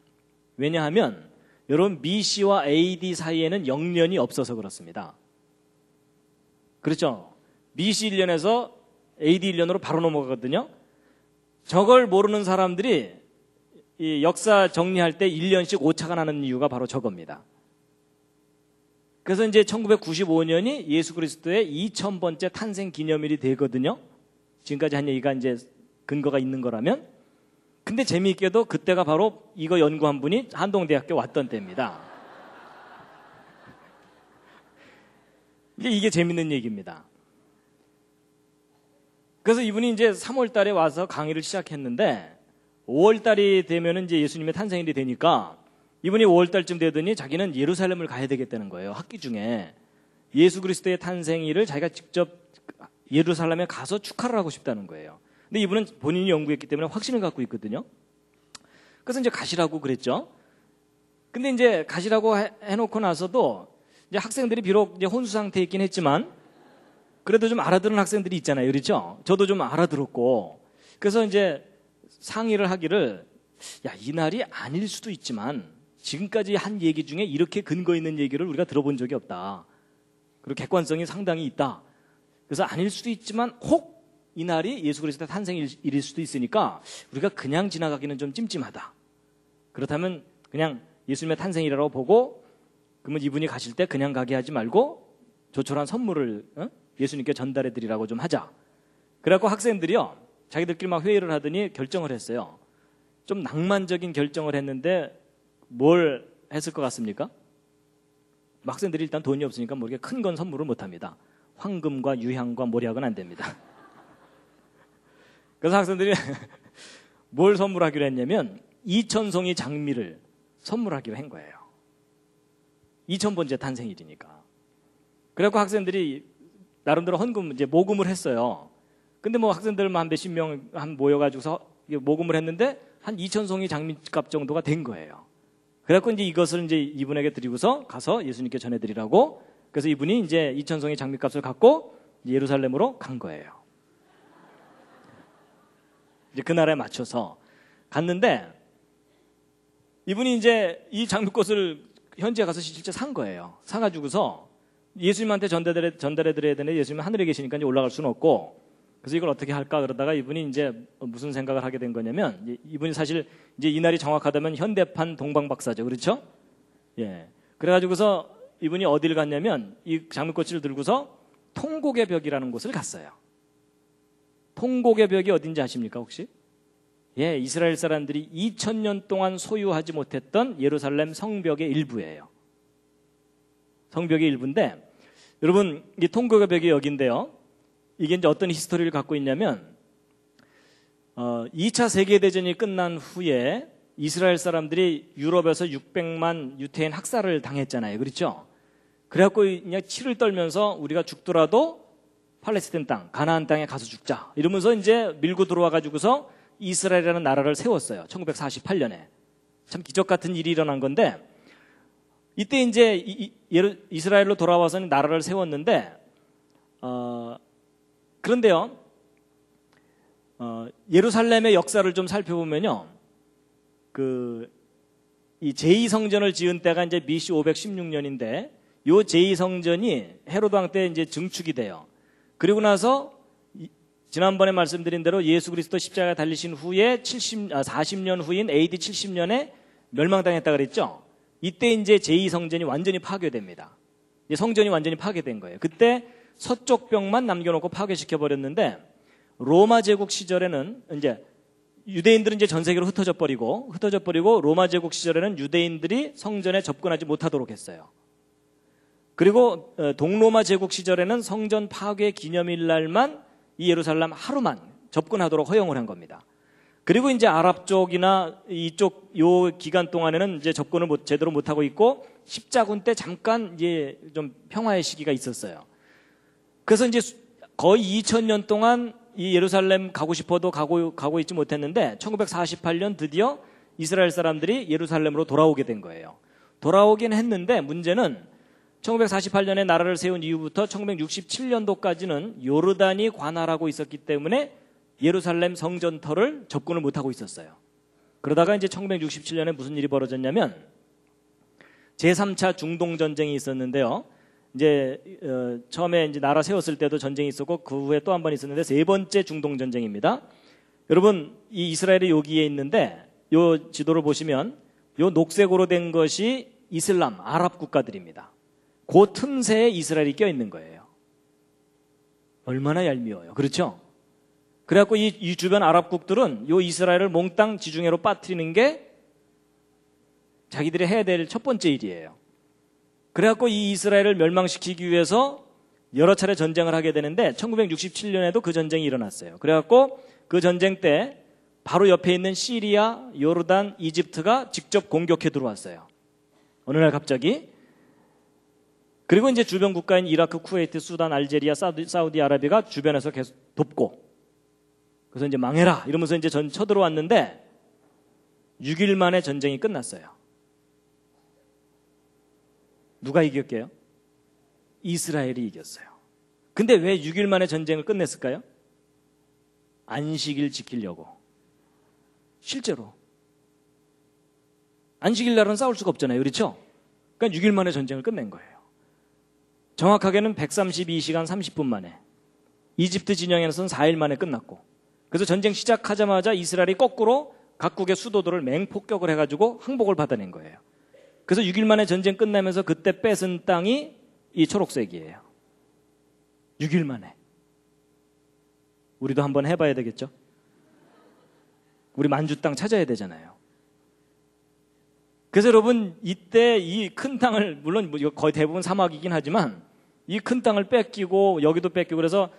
왜냐하면 여러분 BC와 AD 사이에는 0년이 없어서 그렇습니다. 그렇죠? BC 1년에서 AD 1년으로 바로 넘어가거든요. 저걸 모르는 사람들이 이 역사 정리할 때 1년씩 오차가 나는 이유가 바로 저겁니다. 그래서 이제 1995년이 예수 그리스도의 2000번째 탄생 기념일이 되거든요. 지금까지 한 얘기가 이제 근거가 있는 거라면. 근데 재미있게도 그때가 바로 이거 연구한 분이 한동대학교 왔던 때입니다. 이게 재밌는 얘기입니다. 그래서 이분이 이제 3월 달에 와서 강의를 시작했는데 5월 달이 되면 이제 예수님의 탄생일이 되니까 이분이 5월 달쯤 되더니 자기는 예루살렘을 가야 되겠다는 거예요. 학기 중에 예수 그리스도의 탄생일을 자기가 직접 예루살렘에 가서 축하를 하고 싶다는 거예요. 근데 이분은 본인이 연구했기 때문에 확신을 갖고 있거든요. 그래서 이제 가시라고 그랬죠. 근데 이제 가시라고 해놓고 나서도 이제 학생들이 비록 이제 혼수 상태에 있긴 했지만 그래도 좀 알아들은 학생들이 있잖아요. 그렇죠? 저도 좀 알아들었고. 그래서 이제 상의를 하기를 야, 이 날이 아닐 수도 있지만 지금까지 한 얘기 중에 이렇게 근거 있는 얘기를 우리가 들어본 적이 없다. 그리고 객관성이 상당히 있다. 그래서 아닐 수도 있지만 혹 이 날이 예수 그리스도의 탄생일일 수도 있으니까 우리가 그냥 지나가기는 좀 찜찜하다. 그렇다면 그냥 예수님의 탄생이라고 보고 그러면 이분이 가실 때 그냥 가게 하지 말고 조촐한 선물을 예수님께 전달해 드리라고 좀 하자. 그래갖고 학생들이요, 자기들끼리 막 회의를 하더니 결정을 했어요. 좀 낭만적인 결정을 했는데 뭘 했을 것 같습니까? 학생들이 일단 돈이 없으니까 뭐 이렇게 큰 건 선물을 못 합니다. 황금과 유향과 모략은 안 됩니다. 그래서 학생들이 뭘 선물하기로 했냐면 2000송이 장미를 선물하기로 한 거예요. 2000번째 탄생일이니까. 그래갖고 학생들이 나름대로 헌금 이제 모금을 했어요. 근데 뭐 학생들만 한 몇십 명 한 모여가지고서 모금을 했는데 한 2000송이 장미값 정도가 된 거예요. 그래갖고 이제 이것을 이제 이분에게 드리고서 가서 예수님께 전해드리라고. 그래서 이분이 이제 2000송이 장미값을 갖고 예루살렘으로 간 거예요. 이제 그 날에 맞춰서 갔는데 이분이 이제 이 장미꽃을 현지에 가서 실제 산 거예요. 사가지고서 예수님한테 전달해 드려야 되는데 예수님은 하늘에 계시니까 이제 올라갈 수는 없고, 그래서 이걸 어떻게 할까 그러다가 이분이 이제 무슨 생각을 하게 된 거냐면, 이분이 사실 이제 이 날이 정확하다면 현대판 동방박사죠. 그렇죠? 예. 그래가지고서 이분이 어디를 갔냐면 이 장미꽃을 들고서 통곡의 벽이라는 곳을 갔어요. 통곡의 벽이 어딘지 아십니까 혹시? 예, 이스라엘 사람들이 2000년 동안 소유하지 못했던 예루살렘 성벽의 일부예요. 성벽의 일부인데, 여러분 이 통곡의 벽이 여기인데요. 이게 이제 어떤 히스토리를 갖고 있냐면 2차 세계대전이 끝난 후에 이스라엘 사람들이 유럽에서 600만 유태인 학살을 당했잖아요. 그렇죠? 그래갖고 그냥 치를 떨면서 우리가 죽더라도 팔레스타인 땅, 가나안 땅에 가서 죽자 이러면서 이제 밀고 들어와 가지고서 이스라엘이라는 나라를 세웠어요. 1948년에. 참 기적 같은 일이 일어난 건데, 이때 이제 이스라엘로 돌아와서는 나라를 세웠는데, 그런데요, 예루살렘의 역사를 좀 살펴보면요, 이 제2성전을 지은 때가 이제 BC 516년인데, 요 제2성전이 헤로드 왕 때 이제 증축이 돼요. 그리고 나서 지난번에 말씀드린 대로 예수 그리스도 십자가에 달리신 후에 40년 후인 AD 70년에 멸망당했다 그랬죠. 이때 이제 제2성전이 완전히 파괴됩니다. 이제 성전이 완전히 파괴된 거예요. 그때 서쪽 벽만 남겨놓고 파괴시켜 버렸는데, 로마 제국 시절에는 이제 유대인들은 이제 전 세계로 흩어져 버리고 로마 제국 시절에는 유대인들이 성전에 접근하지 못하도록 했어요. 그리고 동로마 제국 시절에는 성전 파괴 기념일 날만 이 예루살렘 하루만 접근하도록 허용을 한 겁니다. 그리고 이제 아랍 쪽이나 이쪽 요 기간 동안에는 이제 접근을 제대로 못 하고 있고, 십자군 때 잠깐 이제 좀 평화의 시기가 있었어요. 그래서 이제 거의 2000년 동안 이 예루살렘 가고 싶어도 가고 있지 못했는데 1948년 드디어 이스라엘 사람들이 예루살렘으로 돌아오게 된 거예요. 돌아오긴 했는데 문제는 1948년에 나라를 세운 이후부터 1967년도까지는 요르단이 관할하고 있었기 때문에 예루살렘 성전터를 접근을 못하고 있었어요. 그러다가 이제 1967년에 무슨 일이 벌어졌냐면 제3차 중동전쟁이 있었는데요. 이제 처음에 이제 나라 세웠을 때도 전쟁이 있었고 그 후에 또 한 번 있었는데 세 번째 중동전쟁입니다. 여러분 이 이스라엘이 여기에 있는데 요 지도를 보시면 요 녹색으로 된 것이 이슬람 아랍 국가들입니다. 그 틈새에 이스라엘이 껴있는 거예요. 얼마나 얄미워요. 그렇죠? 그래갖고 이 주변 아랍국들은 요 이스라엘을 몽땅 지중해로 빠뜨리는 게 자기들이 해야 될 첫 번째 일이에요. 그래갖고 이 이스라엘을 멸망시키기 위해서 여러 차례 전쟁을 하게 되는데 1967년에도 그 전쟁이 일어났어요. 그래갖고 그 전쟁 때 바로 옆에 있는 시리아, 요르단, 이집트가 직접 공격해 들어왔어요. 어느 날 갑자기. 그리고 이제 주변 국가인 이라크, 쿠웨이트, 수단, 알제리아, 사우디아라비아가 주변에서 계속 돕고, 그래서 이제 망해라 이러면서 이제 쳐들어왔는데 6일 만에 전쟁이 끝났어요. 누가 이겼게요? 이스라엘이 이겼어요. 근데 왜 6일 만에 전쟁을 끝냈을까요? 안식일 지키려고. 실제로. 안식일 날은 싸울 수가 없잖아요. 그렇죠? 그러니까 6일 만에 전쟁을 끝낸 거예요. 정확하게는 132시간 30분 만에. 이집트 진영에서는 4일 만에 끝났고. 그래서 전쟁 시작하자마자 이스라엘이 거꾸로 각국의 수도들을 맹폭격을 해가지고 항복을 받아낸 거예요. 그래서 6일 만에 전쟁 끝나면서 그때 뺏은 땅이 이 초록색이에요. 6일 만에. 우리도 한번 해봐야 되겠죠? 우리 만주 땅 찾아야 되잖아요. 그래서 여러분, 이때 이 큰 땅을, 물론 거의 대부분 사막이긴 하지만 이 큰 땅을 뺏기고 여기도 뺏기고 그래서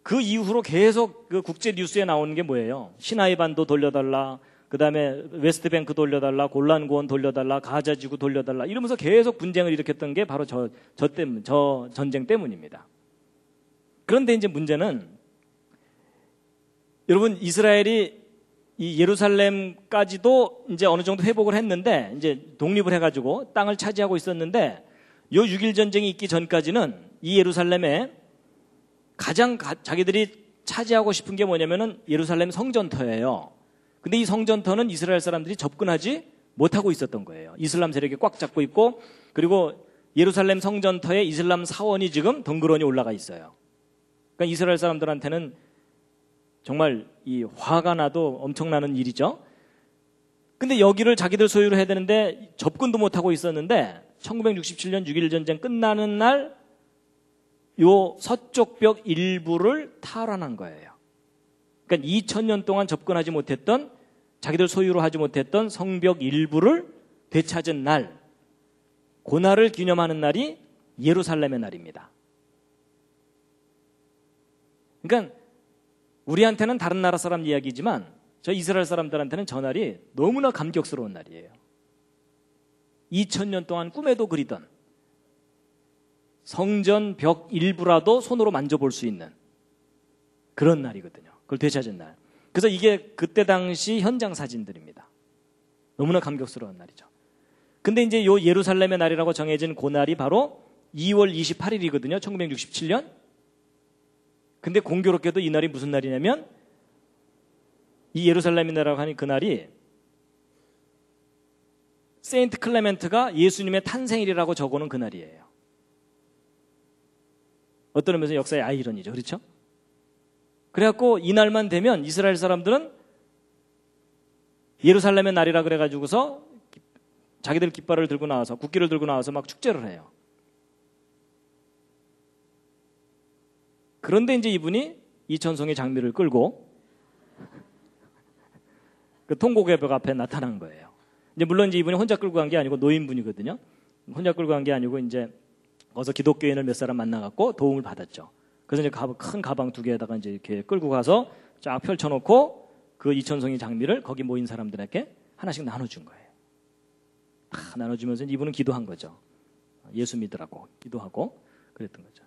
그 이후로 계속 그 국제 뉴스에 나오는 게 뭐예요? 시나이 반도 돌려달라, 그 다음에 웨스트뱅크 돌려달라, 골란 고원 돌려달라, 가자 지구 돌려달라 이러면서 계속 분쟁을 일으켰던 게 바로 저 전쟁 때문입니다. 그런데 이제 문제는 여러분, 이스라엘이 이 예루살렘까지도 이제 어느 정도 회복을 했는데 이제 독립을 해가지고 땅을 차지하고 있었는데 요 6일 전쟁이 있기 전까지는 이 예루살렘에 가장 자기들이 차지하고 싶은 게 뭐냐면은 예루살렘 성전터예요. 근데 이 성전터는 이스라엘 사람들이 접근하지 못하고 있었던 거예요. 이슬람 세력이 꽉 잡고 있고, 그리고 예루살렘 성전터에 이슬람 사원이 지금 덩그러니 올라가 있어요. 그러니까 이스라엘 사람들한테는 정말 이 화가 나도 엄청나는 일이죠. 근데 여기를 자기들 소유로 해야 되는데 접근도 못하고 있었는데 1967년 6.1 전쟁 끝나는 날 요 서쪽 벽 일부를 탈환한 거예요. 그러니까 2000년 동안 접근하지 못했던, 자기들 소유로 하지 못했던 성벽 일부를 되찾은 날, 그날을 기념하는 날이 예루살렘의 날입니다. 그러니까 우리한테는 다른 나라 사람 이야기지만 저 이스라엘 사람들한테는 저 날이 너무나 감격스러운 날이에요. 2000년 동안 꿈에도 그리던 성전 벽 일부라도 손으로 만져볼 수 있는 그런 날이거든요. 그걸 되찾은 날. 그래서 이게 그때 당시 현장 사진들입니다. 너무나 감격스러운 날이죠. 근데 이제 요 예루살렘의 날이라고 정해진 그 날이 바로 2월 28일이거든요. 1967년. 근데 공교롭게도 이 날이 무슨 날이냐면 이 예루살렘의 날이라고 하니 그 날이 세인트 클레멘트가 예수님의 탄생일이라고 적어놓은 그 날이에요. 어떤 의미에서 역사의 아이러니죠. 그렇죠? 그래갖고 이 날만 되면 이스라엘 사람들은 예루살렘의 날이라 그래가지고서 자기들 깃발을 들고 나와서, 국기를 들고 나와서 막 축제를 해요. 그런데 이제 이분이 이천송의 장미를 끌고 그 통곡의 벽 앞에 나타난 거예요. 이제 물론 이제 이분이 혼자 끌고 간 게 아니고 노인분이거든요. 혼자 끌고 간 게 아니고 이제 거기서 기독교인을 몇 사람 만나갖고 도움을 받았죠. 그래서 이제 큰 가방 2개에다가 이제 이렇게 끌고 가서 쫙 펼쳐놓고 그 이천송이 장미를 거기 모인 사람들에게 하나씩 나눠준 거예요. 나눠주면서 이분은 기도한 거죠. 예수 믿으라고 기도하고 그랬던 거죠.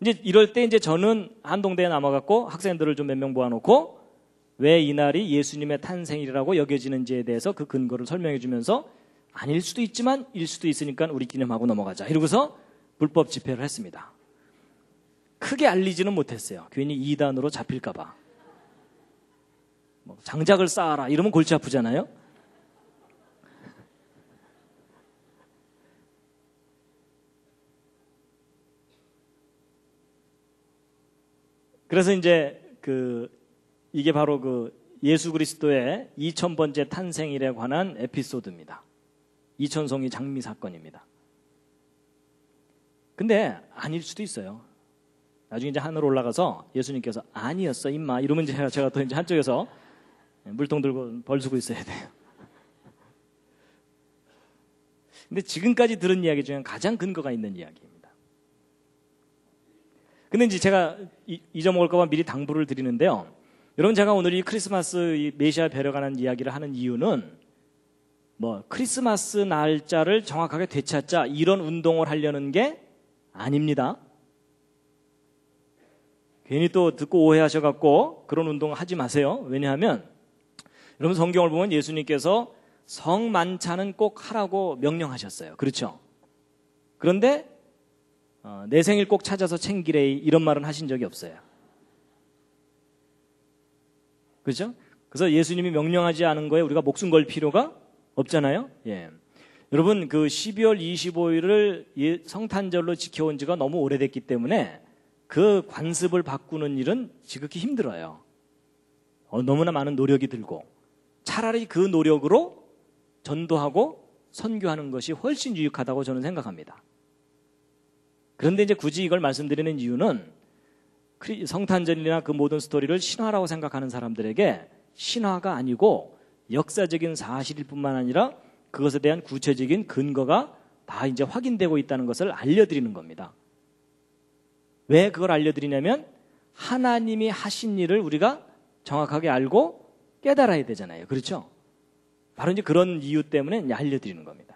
이제 이럴 때 이제 저는 한동대에 남아갖고 학생들을 좀 몇 명 모아놓고 왜 이 날이 예수님의 탄생일이라고 여겨지는지에 대해서 그 근거를 설명해 주면서 아닐 수도 있지만 일 수도 있으니까 우리 기념하고 넘어가자. 이러고서 불법 집회를 했습니다. 크게 알리지는 못했어요. 괜히 이단으로 잡힐까 봐. 뭐 장작을 쌓아라 이러면 골치 아프잖아요. 그래서 이제 이게 바로 그 예수 그리스도의 2000번째 탄생일에 관한 에피소드입니다. 이천송이 장미 사건입니다. 근데 아닐 수도 있어요. 나중에 이제 하늘 올라가서 예수님께서 아니었어 임마 이러면 제가 또 이제 한쪽에서 물통 들고 벌수고 있어야 돼요. 근데 지금까지 들은 이야기 중에 가장 근거가 있는 이야기입니다. 근데 이제 제가 잊어먹을까 봐 미리 당부를 드리는데요. 여러분, 제가 오늘 이 크리스마스 이 메시아 뵈러 가는 이야기를 하는 이유는 뭐 크리스마스 날짜를 정확하게 되찾자 이런 운동을 하려는 게 아닙니다. 괜히 또 듣고 오해하셔갖고 그런 운동 하지 마세요. 왜냐하면 여러분, 성경을 보면 예수님께서 성만찬은 꼭 하라고 명령하셨어요. 그렇죠? 그런데 내 생일 꼭 찾아서 챙기래 이런 말은 하신 적이 없어요. 그렇죠? 그래서 예수님이 명령하지 않은 거에 우리가 목숨 걸 필요가 없잖아요. 예. 여러분 그 12월 25일을 성탄절로 지켜온 지가 너무 오래됐기 때문에 그 관습을 바꾸는 일은 지극히 힘들어요. 너무나 많은 노력이 들고 차라리 그 노력으로 전도하고 선교하는 것이 훨씬 유익하다고 저는 생각합니다. 그런데 이제 굳이 이걸 말씀드리는 이유는 성탄절이나 그 모든 스토리를 신화라고 생각하는 사람들에게 신화가 아니고 역사적인 사실일 뿐만 아니라 그것에 대한 구체적인 근거가 다 이제 확인되고 있다는 것을 알려드리는 겁니다. 왜 그걸 알려드리냐면 하나님이 하신 일을 우리가 정확하게 알고 깨달아야 되잖아요. 그렇죠? 바로 이제 그런 이유 때문에 이제 알려드리는 겁니다.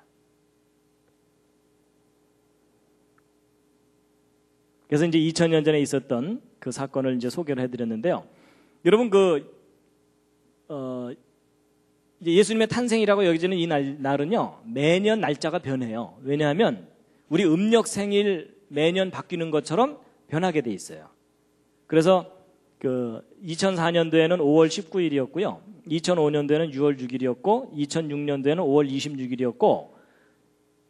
그래서 이제 2000년 전에 있었던 그 사건을 이제 소개를 해드렸는데요. 여러분 이제 예수님의 탄생이라고 여겨지는 이 날은요 매년 날짜가 변해요. 왜냐하면 우리 음력 생일 매년 바뀌는 것처럼 변하게 돼 있어요. 그래서 그 2004년도에는 5월 19일이었고요. 2005년도에는 6월 6일이었고 2006년도에는 5월 26일이었고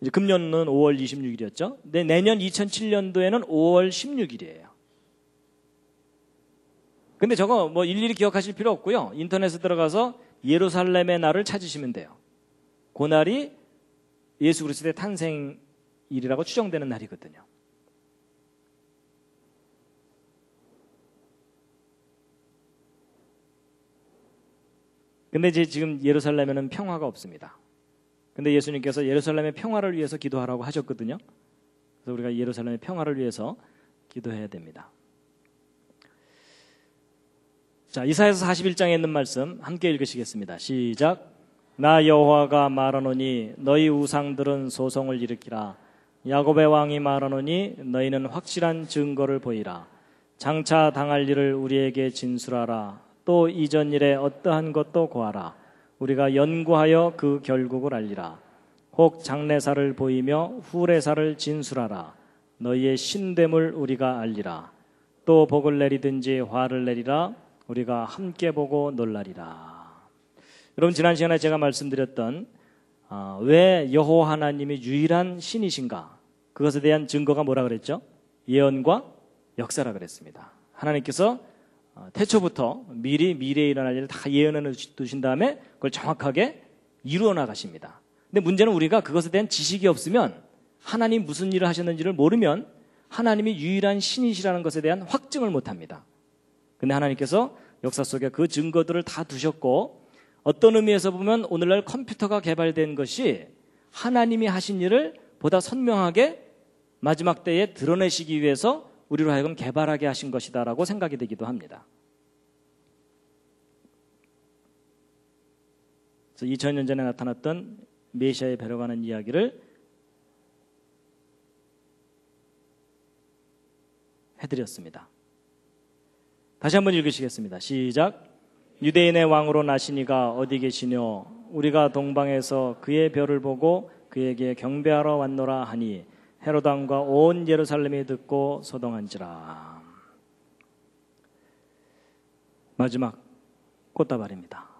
이제 금년은 5월 26일이었죠. 근데 내년 2007년도에는 5월 16일이에요. 근데 저거 뭐 일일이 기억하실 필요 없고요. 인터넷에 들어가서 예루살렘의 날을 찾으시면 돼요. 그 날이 예수 그리스도의 탄생일이라고 추정되는 날이거든요. 근데 이제 지금 예루살렘에는 평화가 없습니다. 근데 예수님께서 예루살렘의 평화를 위해서 기도하라고 하셨거든요. 그래서 우리가 예루살렘의 평화를 위해서 기도해야 됩니다. 자, 이사야서 41장에 있는 말씀 함께 읽으시겠습니다. 시작. 나 여호와가 말하노니 너희 우상들은 소송을 일으키라. 야곱의 왕이 말하노니 너희는 확실한 증거를 보이라. 장차 당할 일을 우리에게 진술하라. 또 이전 일에 어떠한 것도 고하라. 우리가 연구하여 그 결국을 알리라. 혹 장래사를 보이며 후래사를 진술하라. 너희의 신됨을 우리가 알리라. 또 복을 내리든지 화를 내리라. 우리가 함께 보고 놀라리라. 여러분 지난 시간에 제가 말씀드렸던 왜 여호와 하나님이 유일한 신이신가? 그것에 대한 증거가 뭐라 그랬죠? 예언과 역사라 그랬습니다. 하나님께서 태초부터 미리 미래에 일어날 일을 다 예언해 두신 다음에 그걸 정확하게 이루어 나가십니다. 근데 문제는 우리가 그것에 대한 지식이 없으면 하나님 무슨 일을 하셨는지를 모르면 하나님이 유일한 신이시라는 것에 대한 확증을 못합니다. 근데 하나님께서 역사 속에 그 증거들을 다 두셨고 어떤 의미에서 보면 오늘날 컴퓨터가 개발된 것이 하나님이 하신 일을 보다 선명하게 마지막 때에 드러내시기 위해서 우리로 하여금 개발하게 하신 것이다라고 생각이 되기도 합니다. 그래서 2000년 전에 나타났던 메시아에 뵈러가는 이야기를 해드렸습니다. 다시 한번 읽으시겠습니다. 시작. 유대인의 왕으로 나시니가 어디 계시뇨? 우리가 동방에서 그의 별을 보고 그에게 경배하러 왔노라 하니 헤롯 왕과 온 예루살렘이 듣고 소동한지라. 마지막 꽃다발입니다.